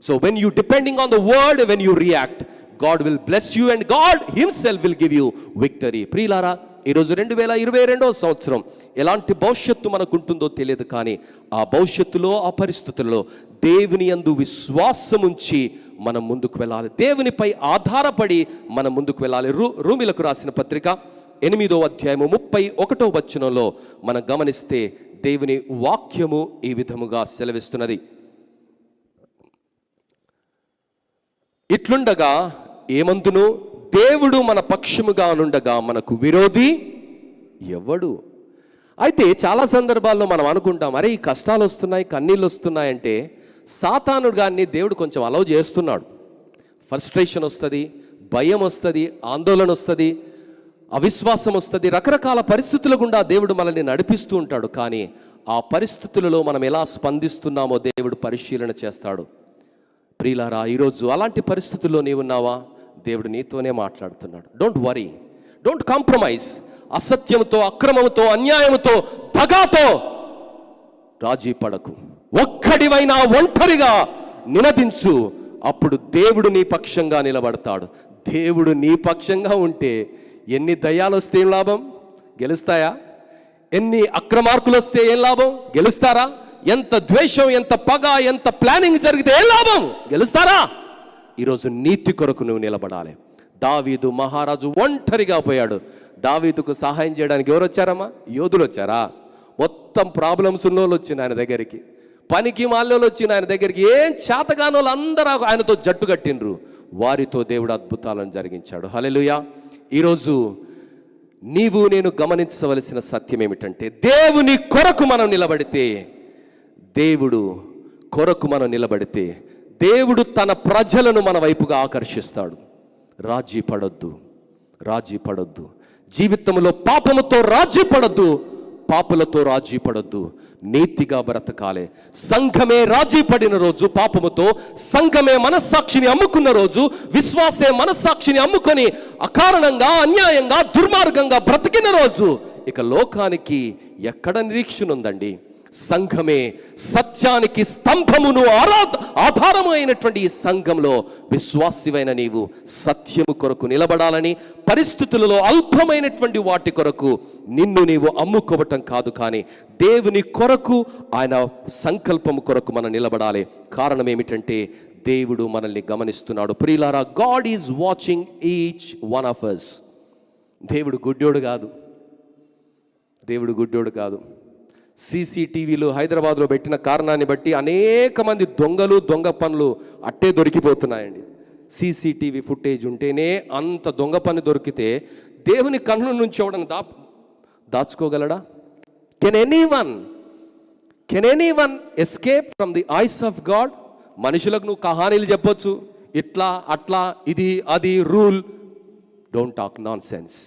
So when you depending on the word, when you react, God will bless you and God himself will give you victory. ప్రియులారా, ఈరోజు 2022వ సంవత్సరం ఎలాంటి భవిష్యత్తు మనకుంటుందో తెలియదు, కానీ ఆ భవిష్యత్తులో, ఆ పరిస్థితుల్లో దేవుని యందు విశ్వాసం ఉంచి మనం ముందుకు వెళ్ళాలి. దేవునిపై ఆధారపడి మనం ముందుకు వెళ్ళాలి. రోమీయులకు రాసిన పత్రిక 8వ అధ్యాయము 31వ వచనంలో మనం గమనిస్తే దేవుని వాక్యము ఈ విధముగా సెలవిస్తున్నది. ఇట్లుండగా ఏమందును, దేవుడు మన పక్షముగా నుండగా మనకు విరోధి ఎవడు? అయితే చాలా సందర్భాల్లో మనం అనుకుంటాం, అరే ఈ కష్టాలు వస్తున్నాయి, కన్నీళ్ళు వస్తున్నాయంటే సాతానుడు గారిని దేవుడు కొంచెం అలౌ చేస్తున్నాడు. ఫ్రస్ట్రేషన్ వస్తుంది, భయం వస్తుంది, ఆందోళన వస్తుంది, అవిశ్వాసం వస్తుంది, రకరకాల పరిస్థితుల గుండా దేవుడు మనల్ని నడిపిస్తూ ఉంటాడు. కానీ ఆ పరిస్థితులలో మనం ఎలా స్పందిస్తున్నామో దేవుడు పరిశీలన చేస్తాడు. ప్రియులారా, ఈరోజు అలాంటి పరిస్థితుల్లో నీవున్నావా? దేవుడు నీతోనే మాట్లాడుతున్నాడు. Don't worry, don't compromise. అసత్యంతో, అక్రమంతో, అన్యాయంతో, దగాతో రాజీ పడకు. ఒక్కడివైనా ఒంటరిగా నినదించు, అప్పుడు దేవుడు నీ పక్షంగా నిలబడతాడు. దేవుడు నీ పక్షంగా ఉంటే ఎన్ని దయ్యాలు వస్తే ఏం లాభం? గెలుస్తాయా? ఎన్ని అక్రమార్కులు వస్తే ఏం లాభం? గెలుస్తారా? ఎంత ద్వేషం, ఎంత పగ, ఎంత ప్లానింగ్ జరిగితే ఏం లాభం? గెలుస్తారా? ఈరోజు నీతి కొరకు నువ్వు నిలబడాలి. దావీదు మహారాజు ఒంటరిగా పోయాడు. దావీదుకు సహాయం చేయడానికి ఎవరు వచ్చారమ్మా? యోధులు వచ్చారా? మొత్తం ప్రాబ్లమ్స్ ఉన్నోళ్ళు వచ్చిన ఆయన దగ్గరికి, పనికి మాల్లోళ్ళు వచ్చిన ఆయన దగ్గరికి, ఏం చేతగానో అందరూ ఆయనతో జట్టు కట్టిండ్రు. వారితో దేవుడు అద్భుతాలను జరిగించాడు. హల్లెలూయా. ఈరోజు నీవు నేను గమనించవలసిన సత్యం ఏమిటంటే, దేవుని కొరకు మనం నిలబడితే, దేవుడు కొరకు మనం నిలబడితే దేవుడు తన ప్రజలను మన వైపుగా ఆకర్షిస్తాడు. రాజీ పడొద్దు, రాజీ పడొద్దు. జీవితంలో పాపముతో రాజీ పడొద్దు, పాపులతో రాజీ పడొద్దు. నీతిగా బ్రతకాలే. సంఘమే రాజీ పడిన రోజు పాపముతో, సంఘమే మనస్సాక్షిని అమ్ముకున్న రోజు, విశ్వాసే మనస్సాక్షిని అమ్ముకొని అకారణంగా, అన్యాయంగా, దుర్మార్గంగా బ్రతికిన రోజు ఇక లోకానికి ఎక్కడ నిరీక్షణ ఉందండి? సంఘమే సత్యానికి స్తంభమును ఆధారము అయినటువంటి ఈ సంఘంలో విశ్వాసివైన నీవు సత్యము కొరకు నిలబడాలని, పరిస్థితులలో అల్పమైనటువంటి వాటి కొరకు నిన్ను నీవు అమ్ముకోవటం కాదు, కానీ దేవుని కొరకు, ఆయన సంకల్పము కొరకు మనం నిలబడాలి. కారణం ఏమిటంటే దేవుడు మనల్ని గమనిస్తున్నాడు. ప్రియులారా, God is watching each one of us. దేవుడు గుడ్డోడు కాదు, దేవుడు గుడ్డోడు కాదు. సీసీటీవీలు హైదరాబాద్లో పెట్టిన కారణాన్ని బట్టి అనేక మంది దొంగలు, దొంగ పనులు అట్టే దొరికిపోతున్నాయండి. సీసీటీవీ ఫుటేజ్ ఉంటేనే అంత దొంగ పని దొరికితే దేవుని కన్నుల నుంచి ఎవడని దాచుకోగలడా? Can anyone escape from the eyes of God? మనుషులకు నువ్వు కహానీలు చెప్పొచ్చు, ఇట్లా అట్లా, ఇది అది, rule. Don't talk nonsense.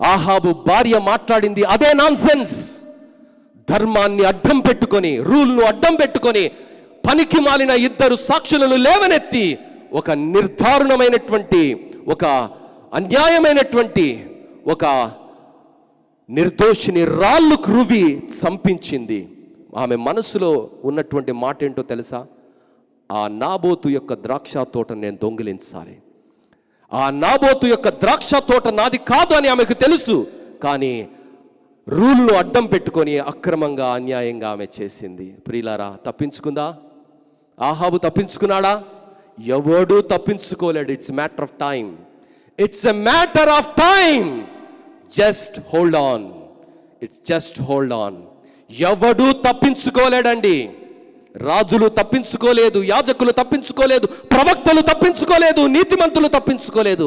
Ahab భార్య మాట్లాడింది అదే నాన్ సెన్స్. ధర్మాన్ని అడ్డం పెట్టుకొని, రూల్ను అడ్డం పెట్టుకొని, పనికి మాలిన ఇద్దరు సాక్షులను లేవనెత్తి ఒక నిర్ధారణమైనటువంటి, ఒక అన్యాయమైనటువంటి, ఒక నిర్దోషిని రాళ్ళకు రువి చంపించింది. ఆమె మనసులో ఉన్నటువంటి మాట ఏంటో తెలుసా? ఆ నాబోతు యొక్క ద్రాక్ష తోటను నేను దొంగిలించాలి, ఆ నాబోతు యొక్క ద్రాక్ష తోట నాది కాదు అని ఆమెకు తెలుసు. కానీ రూల్ను అడ్డం పెట్టుకొని అక్రమంగా, అన్యాయంగా ఆమె చేసింది. ప్రియులారా, తప్పించుకుందా? ఆహాబు తప్పించుకున్నాడా? ఎవడూ తప్పించుకోలేడు. It's matter of time. It's a matter of time. Just hold on. It's just hold on. ఎవడూ తప్పించుకోలేడండి. రాజులు తప్పించుకోలేదు, యాజకులు తప్పించుకోలేదు, ప్రవక్తలు తప్పించుకోలేదు, నీతిమంతులు తప్పించుకోలేదు.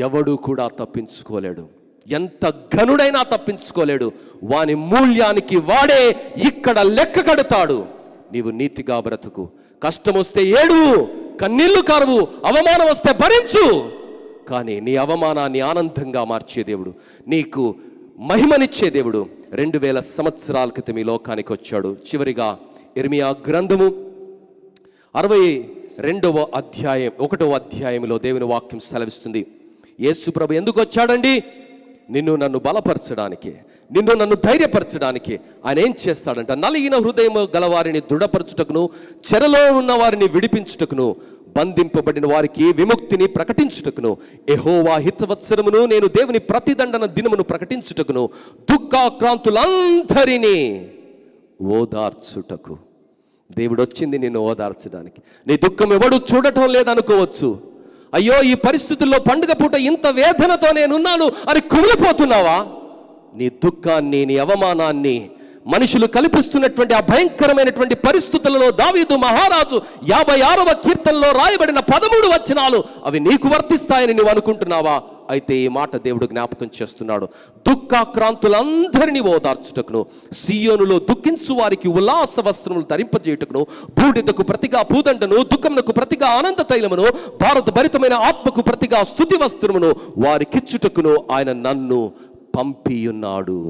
ఎవడు కూడా తప్పించుకోలేడు. ఎంత ఘనుడైనా తప్పించుకోలేడు. వాని మూల్యానికి వాడే ఇక్కడ లెక్క కడతాడు. నీవు నీతిగా బ్రతుకు. కష్టం వస్తే ఏడు, కన్నీళ్లు కారువు, అవమానం వస్తే భరించు. కానీ నీ అవమానాన్ని ఆనందంగా మార్చే దేవుడు, నీకు మహిమనిచ్చే దేవుడు 2000 సంవత్సరాల క్రితం ఈ లోకానికి వచ్చాడు. చివరిగా ఇర్మియా గ్రంథము 62వ అధ్యాయం 1వ అధ్యాయంలో దేవుని వాక్యం సెలవిస్తుంది, యేసు ప్రభు ఎందుకు వచ్చాడండి? నిన్ను నన్ను బలపరచడానికి, నిన్ను నన్ను ధైర్యపరచడానికి. ఆయన ఏం చేస్తాడంట? నలిగిన హృదయం గలవారిని దృఢపరచుటకును, చెరలో ఉన్న వారిని విడిపించుటకును, బంధింపబడిన వారికి విముక్తిని ప్రకటించుటకును, యెహోవా హితవత్సరమును నేను దేవుని ప్రతిదండన దినమును ప్రకటించుటకును, దుఃఖాక్రాంతులందరినీ ఓదార్చుటకు. దేవుడు వచ్చింది నిన్ను ఓదార్చడానికి. నీ దుఃఖం ఎవడు చూడటం లేదనుకోవచ్చు. అయ్యో, ఈ పరిస్థితుల్లో పండుగ పూట ఇంత వేదనతో నేనున్నాను అని కుమిలిపోతున్నావా? నీ దుఃఖాన్ని, నీ అవమానాన్ని మనుషులు కల్పిస్తున్నటువంటి ఆ భయంకరమైనటువంటి పరిస్థితులలో దావీదు మహారాజు 56వ కీర్తనలో రాయబడిన 13 వచనాలు అవి నీకు వర్తిస్తాయని నువ్వు అనుకుంటున్నావా? అయితే ఈ మాట దేవుడు జ్ఞాపకం చేస్తున్నాడు. దుఃఖాక్రాంతులందరినీ ఓదార్చుటకును, సియోనులో దుఃఖించు వారికి ఉల్లాస వస్త్రములు ధరింపజేయుటకును, బూడిదకు ప్రతిగా పూదండను, దుఃఖమునకు ప్రతిగా ఆనంద తైలమును, భారత భరితమైన ఆత్మకు ప్రతిగా స్తుతి వస్త్రమును వారికిచ్చుటకును ఆయన నన్ను పంపియున్నాడు.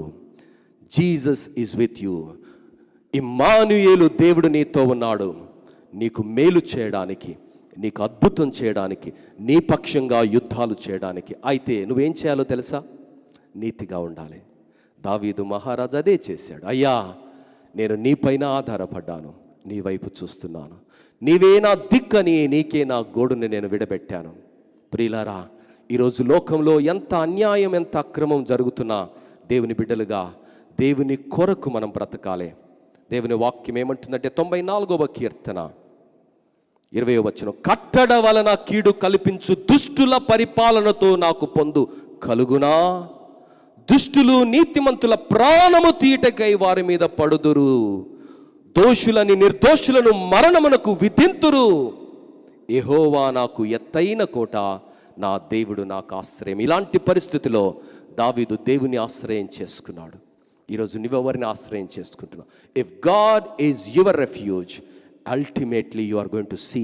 Jesus is with you. Immanuel, దేవుడు నీతో ఉన్నాడు. నీకు మేలు చేయడానికి, నీకు అద్భుతం చేయడానికి, నీ పక్షంగా యుద్ధాలు చేయడానికి. అయితే నువ్వేం చేయాలో తెలుసా? నీతిగా ఉండాలి. దావీదు మహారాజు అదే చేశాడు. అయ్యా, నేను నీపైన ఆధారపడ్డాను, నీ వైపు చూస్తున్నాను, నీవే నా దిక్కని, నీకే నా గోడుని నేను విడబెట్టాను. ప్రియులారా, ఈరోజు లోకంలో ఎంత అన్యాయం, ఎంత అక్రమం జరుగుతున్నా దేవుని బిడ్డలుగా దేవుని కొరకు మనం బ్రతకాలి. దేవుని వాక్యం ఏమంటుందంటే 94వ కీర్తన 20వ వచనం, కట్టడ వలన కీడు కల్పించు దుష్టుల పరిపాలనతో నాకు పొందు కలుగునా? దుష్టులు నీతిమంతుల ప్రాణము తీయటకై వారి మీద పడుదురు, దోషులని నిర్దోషులను మరణమునకు విధింతురు. యెహోవా నాకు ఎత్తైన కోట, నా దేవుడు నాకు ఆశ్రయం. ఇలాంటి పరిస్థితిలో దావీదు దేవుని ఆశ్రయం చేసుకున్నాడు. ఈరోజు నువ్వెవరిని ఆశ్రయం చేసుకుంటున్నావు? If God is your refuge, ultimately you are going to see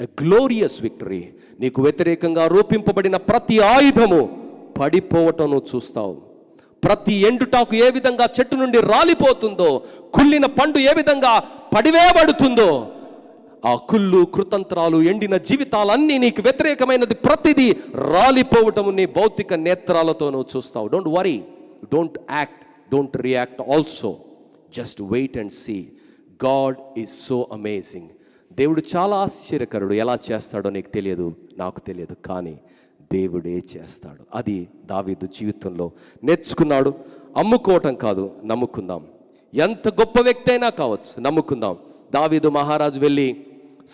a glorious victory. నీకు వ్యతిరేకంగా రూపింపబడిన ప్రతి ఆయుధము పడిపోవటం నువ్వు చూస్తావు. ప్రతి ఎండుటాకు ఏ విధంగా చెట్టు నుండి రాలిపోతుందో, కుళ్ళిన పండు ఏ విధంగా పడివేయబడుతుందో, ఆ కుళ్ళు, కృతంత్రాలు, ఎండిన జీవితాలన్నీ నీకు వ్యతిరేకమైనది ప్రతిదీ రాలిపోవటము నీ భౌతిక నేత్రాలతో నువ్వు చూస్తావు. Don't worry, don't act, don't react also, just wait and see. God is so amazing. దేవుడు చాలా ఆశ్చర్యకరుడు. ఎలా చేస్తాడో నీకు తెలియదు, నాకు తెలియదు, కానీ దేవుడే చేస్తాడు. అది దావీదు జీవితంలో నేర్చుకున్నాడు. అమ్ముకోవటం కాదు, నమ్ముకుందాం. ఎంత గొప్ప వ్యక్తి అయినా కావచ్చు, నమ్ముకుందాం. దావీదు మహారాజు వెళ్ళి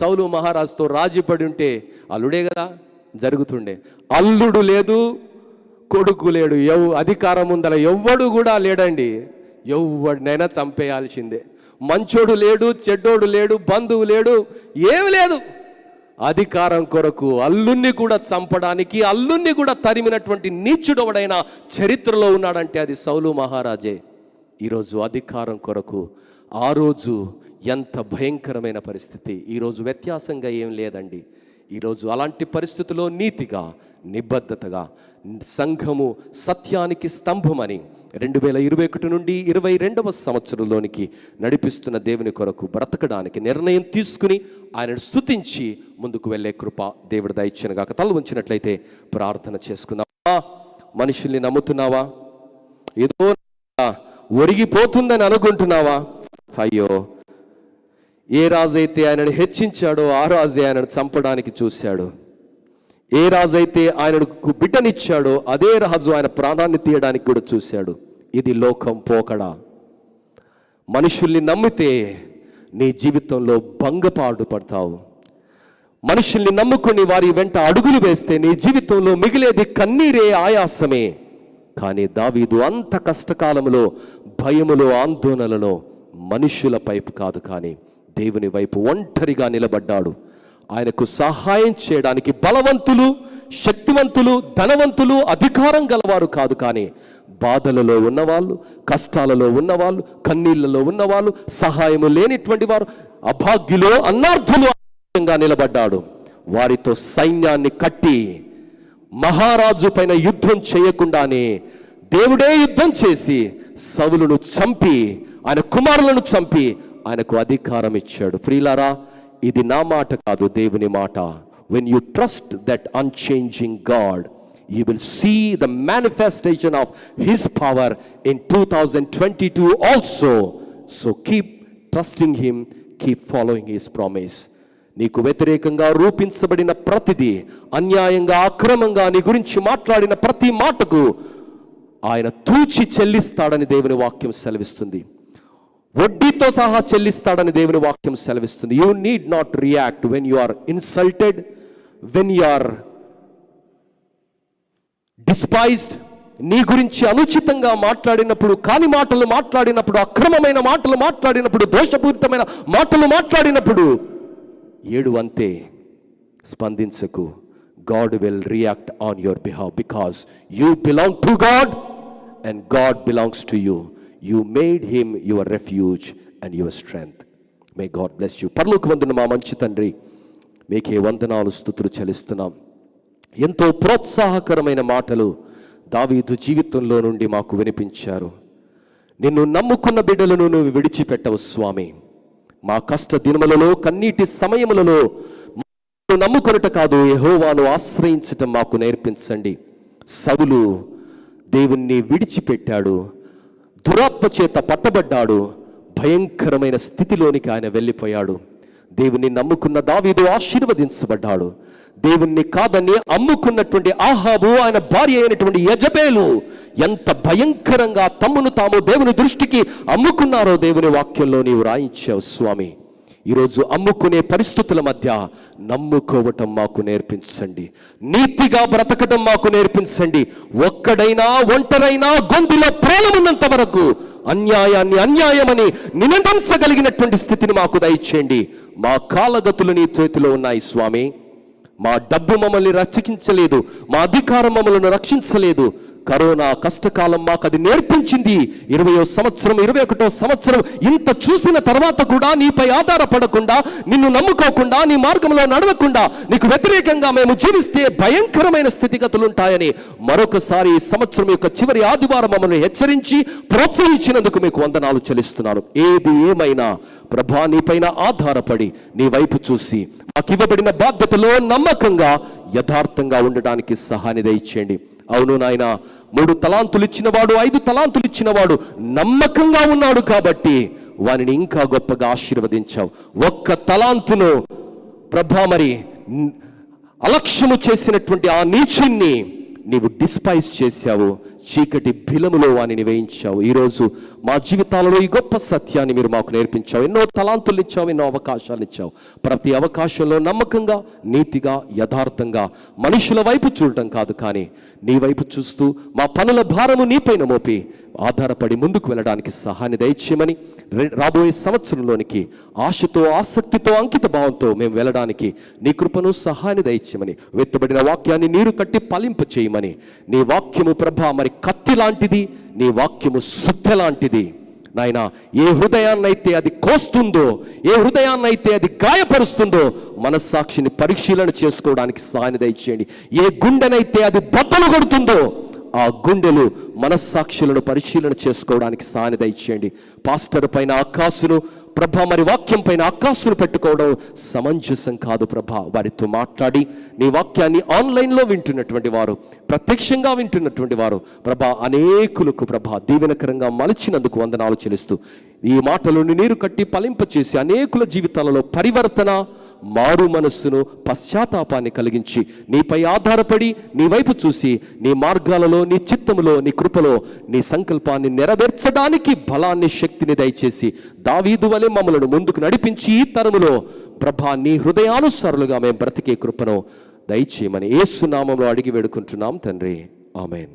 సౌలు మహారాజుతో రాజీ పడి ఉంటే అల్లుడే కదా జరుగుతుండే. అల్లుడు లేదు, కొడుకు లేడు, అధికారం ఉందల ఎవ్వడు కూడా లేడండి. ఎవడినైనా చంపేయాల్సిందే. మంచోడు లేడు, చెడ్డోడు లేడు, బంధువు లేడు, ఏమి లేదు. అధికారం కొరకు అల్లుణ్ణి కూడా చంపడానికి, అల్లుణ్ణి కూడా తరిమినటువంటి నీచుడవడైన చరిత్రలో ఉన్నాడంటే అది సౌలు మహారాజే. ఈరోజు అధికారం కొరకు ఆ రోజు ఎంత భయంకరమైన పరిస్థితి. ఈరోజు వ్యత్యాసంగా ఏం లేదండి. ఈరోజు అలాంటి పరిస్థితుల్లో నీతిగా, నిబద్ధతగా సంఘము సత్యానికి స్తంభమని 2021 నుండి 22వ సంవత్సరంలోనికి నడిపిస్తున్న దేవుని కొరకు బ్రతకడానికి నిర్ణయం తీసుకుని ఆయనను స్తుతించి ముందుకు వెళ్ళే కృప దేవుడు దయచేయనుగాక. తల ఉంచినట్లయితే ప్రార్థన చేసుకుందాం. మనుషుల్ని నమ్ముతున్నావా? ఏదో ఒరిగిపోతుందని అనుకుంటున్నావా? అయ్యో, ఏ రాజైతే ఆయనను హెచ్చించాడో ఆ రాజే ఆయనను చంపడానికి చూశాడు. ఏ రాజైతే ఆయనకు బిడ్డనిచ్చాడో అదే రాజు ఆయన ప్రాణాన్ని తీయడానికి కూడా చూశాడు. ఇది లోకం పోకడా. మనుషుల్ని నమ్మితే నీ జీవితంలో భంగపాటు పడతావు. మనుషుల్ని నమ్ముకుని వారి వెంట అడుగులు వేస్తే నీ జీవితంలో మిగిలేది కన్నీరే, ఆయాసమే. కానీ దావీదు అంత కష్టకాలంలో, భయములో, ఆందోళనలో మనుషుల వైపు కాదు, కానీ దేవుని వైపు ఒంటరిగా నిలబడ్డాడు. ఆయనకు సహాయం చేయడానికి బలవంతులు, శక్తివంతులు, ధనవంతులు, అధికారం గలవారు కాదు. కానీ బాధలలో ఉన్నవాళ్ళు, కష్టాలలో ఉన్నవాళ్ళు, కన్నీళ్లలో ఉన్నవాళ్ళు, సహాయము లేనిటువంటి వారు, అభాగ్యులు, అన్నార్థులు నిలబడ్డాడు. వారితో సైన్యాన్ని కట్టి మహారాజు పైన యుద్ధం చేయకుండానే దేవుడే యుద్ధం చేసి సౌలును చంపి, ఆయన కుమారులను చంపి ఆయనకు అధికారం ఇచ్చాడు. ప్రియులారా, ఇది నా మాట కాదు, దేవుని మాట. When you trust that unchanging God, you will see the manifestation of His power in 2022 also. So keep trusting Him, keep following His promise. నీకు వ్యతిరేకంగా రూపించబడిన ప్రతిదీ, అన్యాయంగా, అక్రమంగా నీ గురించి మాట్లాడిన ప్రతి మాటకు ఆయన తూచి చెల్లిస్తాడని దేవుని వాక్యం సెలవిస్తుంది. వడ్డీతో సహా చెల్లిస్తాడని దేవుని వాక్యం సెలవిస్తుంది. You need not react when you are insulted, when you are despised. నీ గురించి అనుచితంగా మాట్లాడినప్పుడు, కాని మాటలు మాట్లాడినప్పుడు, అక్రమమైన మాటలు మాట్లాడినప్పుడు, దోషపూరితమైన మాటలు మాట్లాడినప్పుడు ఏడు అంతే, స్పందించకు. God will react on your behalf because you belong to God and God belongs to you. You made Him your refuge and your strength. May God bless you. పరలోకమందున్న మా మంచి తండ్రి, మీకే వందనాలు, స్తుతులు చెల్లిస్తున్నాం. ఎంతో ప్రోత్సాహకరమైన మాటలు దావీదు జీవితంలో నుండి మాకు వినిపించారు. నిన్ను నమ్ముకున్న బిడ్డలను నువ్వు విడిచిపెట్టవు స్వామి. మా కష్ట దినములలో, కన్నీటి సమయములలో నమ్ముకొనుట కాదు, యెహోవాను ఆశ్రయించటం మాకు నేర్పించండి. సౌలు దేవుణ్ణి విడిచిపెట్టాడు, దురాత్మ చేత పట్టబడ్డాడు, భయంకరమైన స్థితిలోనికి ఆయన వెళ్ళిపోయాడు. దేవుణ్ణి నమ్ముకున్న దావీదు ఆశీర్వదించబడ్డాడు. దేవుణ్ణి కాదని అమ్ముకున్నటువంటి ఆహాబు, ఆయన భార్య అయినటువంటి యెజబేలు ఎంత భయంకరంగా తమ్మును తాము దేవుని దృష్టికి అమ్ముకున్నారో దేవుని వాక్యంలో నీవు రాయించావు స్వామి. ఈరోజు అమ్ముకునే పరిస్థితుల మధ్య నమ్ముకోవటం మాకు నేర్పించండి. నీతిగా బ్రతకటం మాకు నేర్పించండి. ఒక్కడైనా ఒంటరైనా గొంతులో ప్రాణమున్నంత వరకు అన్యాయాన్ని అన్యాయమని నినందించగలిగినటువంటి స్థితిని మాకు దయచేయండి. మా కాలగతులు నీ చేతిలో ఉన్నాయి స్వామి. మా డబ్బు మమ్మల్ని రక్షించలేదు, మా అధికారం మమ్మల్ని రక్షించలేదు. కరోనా కష్టకాలం మాకు అది నేర్పించింది. 20వ సంవత్సరం, 21వ సంవత్సరం ఇంత చూసిన తర్వాత కూడా నీపై ఆధారపడకుండా, నిన్ను నమ్ముకోకుండా, నీ మార్గంలో నడవకుండా, నీకు వ్యతిరేకంగా మేము జీవిస్తే భయంకరమైన స్థితిగతులు ఉంటాయని మరొకసారి ఈ సంవత్సరం యొక్క చివరి ఆదివారం మమ్మల్ని హెచ్చరించి ప్రోత్సహించినందుకు మీకు వందనాలు చెల్లిస్తున్నాను. ఏది ఏమైనా ప్రభా, నీపైన ఆధారపడి నీ వైపు చూసి మాకు ఇవ్వబడిన బాధ్యతలో నమ్మకంగా, యథార్థంగా ఉండడానికి సహాయాన్ని దయచేయండి. అవును నాయన, 3 తలాంతులు ఇచ్చినవాడు, 5 తలాంతులు ఇచ్చినవాడు నమ్మకంగా ఉన్నాడు కాబట్టి వానిని ఇంకా గొప్పగా ఆశీర్వదించావు. 1 తలాంతును ప్రభా మరి అలక్ష్యము చేసినటువంటి ఆ నీచుణ్ణి నీవు డిస్పైజ్ చేశావు, చీకటి బిలములో వానిని వేయించావు. ఈరోజు మా జీవితాలలో ఈ గొప్ప సత్యాన్ని మీరు మాకు నేర్పించావు. ఎన్నో తలాంతులు ఇచ్చావు, ఎన్నో అవకాశాలు ఇచ్చావు. ప్రతి అవకాశంలో నమ్మకంగా, నీతిగా, యథార్థంగా మనుషుల వైపు చూడటం కాదు, కానీ నీ వైపు చూస్తూ మా పనుల భారము నీపైన మోపి ఆధారపడి ముందుకు వెళ్ళడానికి సహాయాన్ని దయచేయమని, రాబోయే సంవత్సరంలోనికి ఆశతో, ఆసక్తితో, అంకిత భావంతో మేము వెళ్ళడానికి నీ కృపను సహాయాన్ని దయచేయమని, వెత్తబడిన వాక్యాన్ని నీరు కట్టి ఫలింప చేయమని, నీ వాక్యము ప్రభా మరి కత్తి లాంటిది, నీ వాక్యము సుత్తె లాంటిది నాయన. ఏ హృదయాన్నైతే అది కోస్తుందో, ఏ హృదయాన్నైతే అది గాయపరుస్తుందో మనస్సాక్షిని పరిశీలన చేసుకోవడానికి సహాయాన్ని దయచేయండి. ఏ గుండెనైతే అది బద్దలు కొడుతుందో ఆ గుండెలు మనస్సాక్షులను పరిశీలన చేసుకోవడానికి సహాయాన్ని దయచేయండి. పాస్టర్ పైన ఆకాశును ప్రభా మరి వాక్యం పైన ఆకాశును పెట్టుకోవడం సమంజసం కాదు ప్రభా. వారితో మాట్లాడి నీ వాక్యాన్ని ఆన్లైన్లో వింటున్నటువంటి వారు, ప్రత్యక్షంగా వింటున్నటువంటి వారు ప్రభా అనేకులకు ప్రభా దీవెనకరంగా మలిచినందుకు వందనాలు చెల్లిస్తూ, ఈ మాటలను నీరు కట్టి ఫలింపచేసి అనేకుల జీవితాలలో పరివర్తన, మారు మనస్సును, పశ్చాత్తాపాన్ని కలిగించి నీపై ఆధారపడి నీ వైపు చూసి నీ మార్గాలలో, నీ చిత్తములో, నీ కృపలో నీ సంకల్పాన్ని నెరవేర్చడానికి బలాన్ని, శక్తిని దయచేసి దావీదు వలె మమ్మలను ముందుకు నడిపించి ఈ తరములో ప్రభా నీ హృదయానుసారులుగా మేము బ్రతికే కృపను దయచేయమని యేసు నామములో అడిగి వేడుకుంటున్నాం తండ్రి. ఆమేన్.